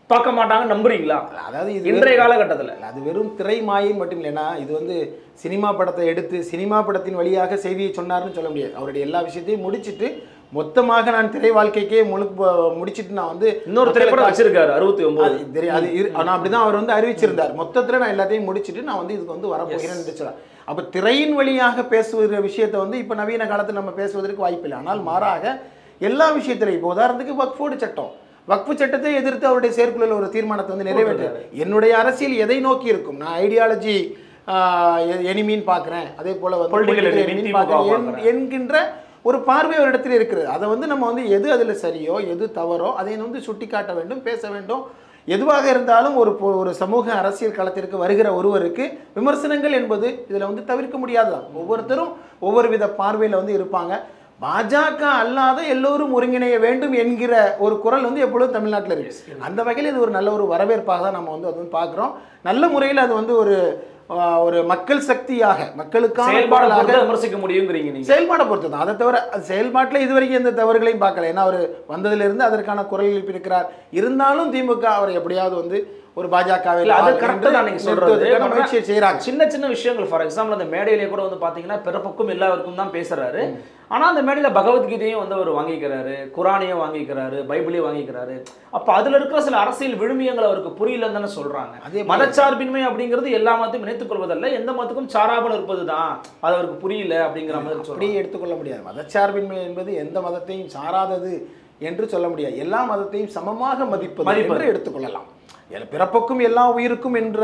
பார்க்க மாட்டாங்க நம்புறீங்களா? அதாவது இது இன்றைய காலகட்டத்தில் அது வெறும் திரை மாயை மட்டும் இல்லைன்னா இது வந்து சினிமா படத்தை எடுத்து சினிமா படத்தின் வழியாக செய்தியை சொன்னார்னு சொல்ல முடியாது. அவருடைய எல்லா விஷயத்தையும் முடிச்சுட்டு மொத்தமாக நான் திரை வாழ்க்கைக்கே முடிச்சுட்டு நான் வந்து இன்னொரு திரைப்படம் வச்சிருக்காரு 69 தெரியும். அது நான் அப்படிதான் அவர் வந்து அறிவிச்சிருந்தார். மொத்தத்தில் நான் எல்லாத்தையும் முடிச்சுட்டு நான் வந்து இதுக்கு வந்து வரப்போகிறேன்னு சொல்ல. அப்போ திரையின் வழியாக பேசுகிற விஷயத்தை வந்து இப்போ நவீன காலத்தில் நம்ம பேசுவதற்கு வாய்ப்பில்லை. ஆனால் மாறாக எல்லா விஷயத்திலையும் இப்போ உதாரணத்துக்கு வக்ஃபோர்டு சட்டம், வக்ஃபு சட்டத்தை எதிர்த்து அவருடைய செயற்குழுவில் ஒரு தீர்மானத்தை வந்து நிறைவேற்றார். என்னுடைய அரசியல் எதை நோக்கி இருக்கும், நான் ஐடியாலஜி எனிமின்னு பார்க்குறேன், அதே போல் வந்து என்கின்ற ஒரு பார்வை ஒரு இடத்துல இருக்கிறது. அதை வந்து நம்ம வந்து எது அதில் சரியோ எது தவறோ அதை வந்து சுட்டி காட்ட வேண்டும், பேச வேண்டும். எதுவாக இருந்தாலும் ஒரு சமூக அரசியல் களத்திற்கு வருகிற ஒருவருக்கு விமர்சனங்கள் என்பது இதில் வந்து தவிர்க்க முடியாதுதான். ஒவ்வொருத்தரும் ஒவ்வொரு வித பார்வையில் வந்து இருப்பாங்க. பாஜக அல்லாத எல்லோரும் ஒருங்கிணைய வேண்டும் என்கிற ஒரு குரல் வந்து எப்பொழுதும் தமிழ்நாட்டில் இருக்கு. அந்த வகையில் இது ஒரு நல்ல ஒரு வரவேற்பாக தான் நம்ம வந்து அது வந்து பார்க்குறோம். நல்ல முறையில் அது வந்து ஒரு மக்கள் சக்தியாக மக்களுக்கான விமர்சிக்க முடியுங்கிறீங்க. செயல்பாடை பொறுத்து தான். அதை தவிர செயல்பாட்டில் இதுவரைக்கும் எந்த தவறுகளையும் பார்க்கல. ஏன்னா அவர் வந்ததிலிருந்து அதற்கான குரல் எழுப்பியிருக்கிறார். இருந்தாலும் திமுக அவர் எப்படியாவது வந்து ஒரு பாஜகவில் முயற்சி செய்யறாங்க. சின்ன சின்ன விஷயங்கள், ஃபார் எக்ஸாம்பிள் அந்த மேடையிலேயே கூட வந்து பாத்தீங்கன்னா பிறப்புக்கும் எல்லாருக்கும் தான் பேசுறாரு. ஆனா அந்த மேடையில பகவத்கீதையும் வந்து அவர் வாங்கிக்கிறாரு, குரானையும் வாங்கிக்கிறாரு, பைபிளையும் வாங்கிக்கிறாரு. அப்ப அதுல இருக்கிற சில அரசியல் விழுமியங்கள் அவருக்கு புரியலன்னு தானே சொல்றாங்க. அதே மதச்சார்பின்மை அப்படிங்கிறது எல்லா மதத்தையும் நினைத்துக் கொள்வதல்ல, எந்த மதத்துக்கும் சாராமல் இருப்பது தான். அது அவருக்கு புரியல அப்படிங்கிற மாதிரி அப்படியே எடுத்துக்கொள்ள முடியாது. மதச்சார்பின்மை என்பது எந்த மதத்தையும் சாராதது என்று சொல்ல முடியாது. எல்லா மதத்தையும் சமமாக மதிப்பது என்று எடுத்துக்கொள்ளலாம். பிறப்புக்கும் எல்லா உயிருக்கும் என்ற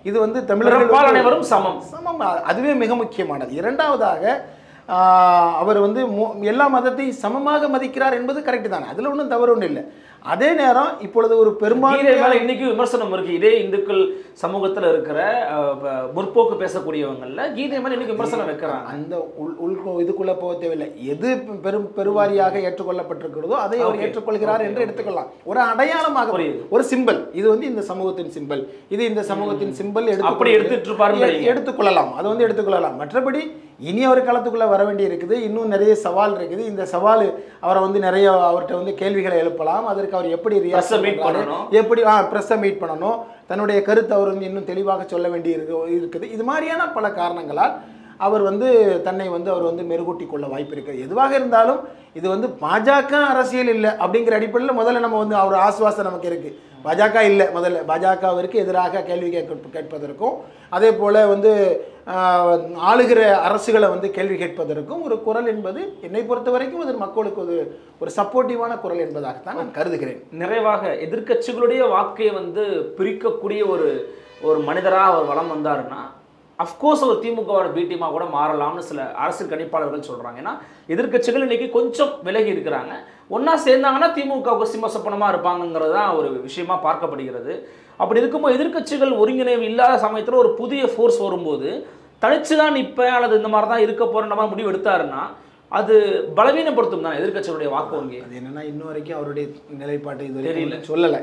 இது வந்து தமிழர்கள் அனைவரும் சமம் சமம் அதுவே மிக முக்கியமானது. இரண்டாவதாக அவர் வந்து எல்லா மதத்தையும் சமமாக மதிக்கிறார் என்பது கரெக்ட் தானே, அதுல ஒன்றும் தவறு ஒன்றும் இல்லை. அதே நேரம் இப்பொழுது ஒரு பெரும்பான்மை இன்னைக்கு விமர்சனம் இருக்கு. இதே இந்துக்கள் சமூகத்தில் இருக்கிற முற்போக்கு பேசக்கூடியவங்கள்ல கீதை மேல இன்னைக்கு விமர்சனம் வைக்கிறாங்க. அந்த இதுக்குள்ள போக தேவையில்லை. எது பெருவாரியாக ஏற்றுக்கொள்ளப்பட்டிருக்கிறதோ அதை அவர் ஏற்றுக்கொள்கிறார் என்று எடுத்துக்கொள்ளலாம். ஒரு அடையாளமாக ஒரு சிம்பல், இது வந்து இந்த சமூகத்தின் சிம்பல், இது இந்த சமூகத்தின் சிம்பல் எடுத்துக்கொள்ளலாம். அது வந்து எடுத்துக்கொள்ளலாம். மற்றபடி இனி அவர் களத்துக்குள்ள வர வேண்டி இருக்குது. இன்னும் நிறைய சவால் இருக்குது. இந்த சவால் அவரை வந்து நிறைய அவர்கிட்ட வந்து கேள்விகளை எழுப்பலாம். அதற்கு அவர் எப்படி எப்படி பிரஸ்ஸை மீட் பண்ணணும், தன்னுடைய கருத்தை அவர் வந்து இன்னும் தெளிவாக சொல்ல வேண்டி இருக்குது. இது மாதிரியான பல காரணங்களால் அவர் வந்து தன்னை வந்து அவர் வந்து மெருகூட்டி கொள்ள வாய்ப்பு இருக்குது. எதுவாக இருந்தாலும் இது வந்து பாஜக அரசியல் இல்லை அப்படிங்கிற அடிப்படையில் முதல்ல நம்ம வந்து அவர் ஆசுவாசம் நமக்கு இருக்குது. பாஜக இல்லை, முதல்ல பாஜகவிற்கு எதிராக கேள்வி கேட்பதற்கும் அதே போல் வந்து ஆளுகிற அரசுகளை வந்து கேள்வி கேட்பதற்கும் ஒரு குரல் என்பது என்னை பொறுத்த வரைக்கும் அது மக்களுக்கு ஒரு சப்போர்ட்டிவான குரல் என்பதாகத்தான் நான் கருதுகிறேன். நிறைவாக எதிர்க்கட்சிகளுடைய வாக்கை வந்து பிரிக்கக்கூடிய ஒரு மனிதராக அவர் வலம் வந்தாருன்னா அஃப்கோர்ஸ் ஒரு திமுகவோட பீட்டியமாக கூட மாறலாம்னு சில அரசியல் கணிப்பாளர்கள் சொல்கிறாங்க. ஏன்னா எதிர்க்கட்சிகள் இன்றைக்கி கொஞ்சம் விலகி இருக்கிறாங்க. ஒன்றா சேர்ந்தாங்கன்னா திமுகவுக்கு சிம்மசப்பனமாக இருப்பாங்கங்கிறது தான் ஒரு விஷயமா பார்க்கப்படுகிறது. அப்படி இருக்கும்போது எதிர்க்கட்சிகள் ஒருங்கிணைவு இல்லாத சமயத்தில் ஒரு புதிய ஃபோர்ஸ் வரும்போது தனிச்சு தான் நிற்பேன் அல்லது இந்த மாதிரி தான் இருக்க போகிற மாதிரி முடிவு எடுத்தாருன்னா அது பலவீனப்படுத்தும் தான் எதிர்க்கட்சிகளுடைய வாக்கு வங்கி. அது என்னன்னா இன்னும் வரைக்கும் அவருடைய நிலைப்பாட்டை இதுவரை சொல்லலை.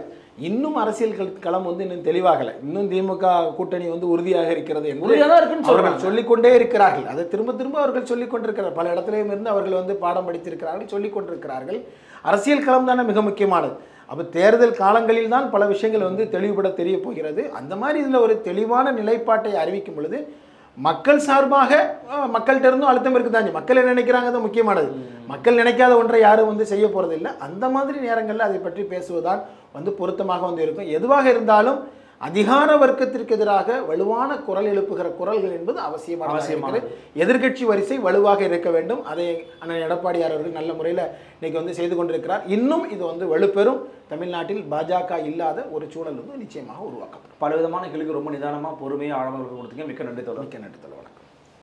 இன்னும் அரசியல் களம் வந்து இன்னும் தெளிவாகலை. இன்னும் திமுக கூட்டணி வந்து உறுதியாக இருக்கிறது என்று அவர்கள் சொல்லிக்கொண்டே இருக்கிறார்கள். அதை திரும்ப திரும்ப அவர்கள் சொல்லிக் கொண்டிருக்கிறார்கள். பல இடத்திலையும் இருந்து அவர்கள் வந்து பாடம் படித்திருக்கிறார்கள், சொல்லிக் கொண்டிருக்கிறார்கள். அரசியல் களம் தானே மிக முக்கியமானது. அப்போ தேர்தல் காலங்களில் தான் பல விஷயங்கள் வந்து தெளிவுபட தெரிய போகிறது. அந்த மாதிரி இதில் ஒரு தெளிவான நிலைப்பாட்டை அறிவிக்கும் பொழுது மக்கள் சார்பாக மக்கள்கிட்ட இருந்தும் அழுத்தம் இருக்குதாங்க. மக்கள் என்ன நினைக்கிறாங்க தான் முக்கியமானது. மக்கள் நினைக்காத ஒன்றை யாரும் வந்து செய்ய போகிறதில்லை. அந்த மாதிரி நேரங்களில் அதை பற்றி பேசுவதுதான் வந்து பொருத்தமாக வந்து இருக்கும். எதுவாக இருந்தாலும் அதிகார வர்க்கத்திற்கு எதிராக வலுவான குரல் எழுப்புகிற குரல்கள் என்பது அவசியமாக எதிர்க்கட்சி வரிசை வலுவாக இருக்க வேண்டும். அதை அண்ணன் எடப்பாடியார் அவர்கள் நல்ல முறையில் இன்னைக்கு வந்து செய்து கொண்டிருக்கிறார். இன்னும் இது வந்து வலுப்பெறும். தமிழ்நாட்டில் பாஜக இல்லாத ஒரு சூழல் வந்து நிச்சயமாக உருவாக்கப்படும். பலவிதமான கேள்விக்கு ரொம்ப நிதானமாக பொறுமையாக ஆழமாக கொடுத்தீங்க. மிக்க நன்றி தோழர். மிக்க நன்றி தோழர். வணக்கம்.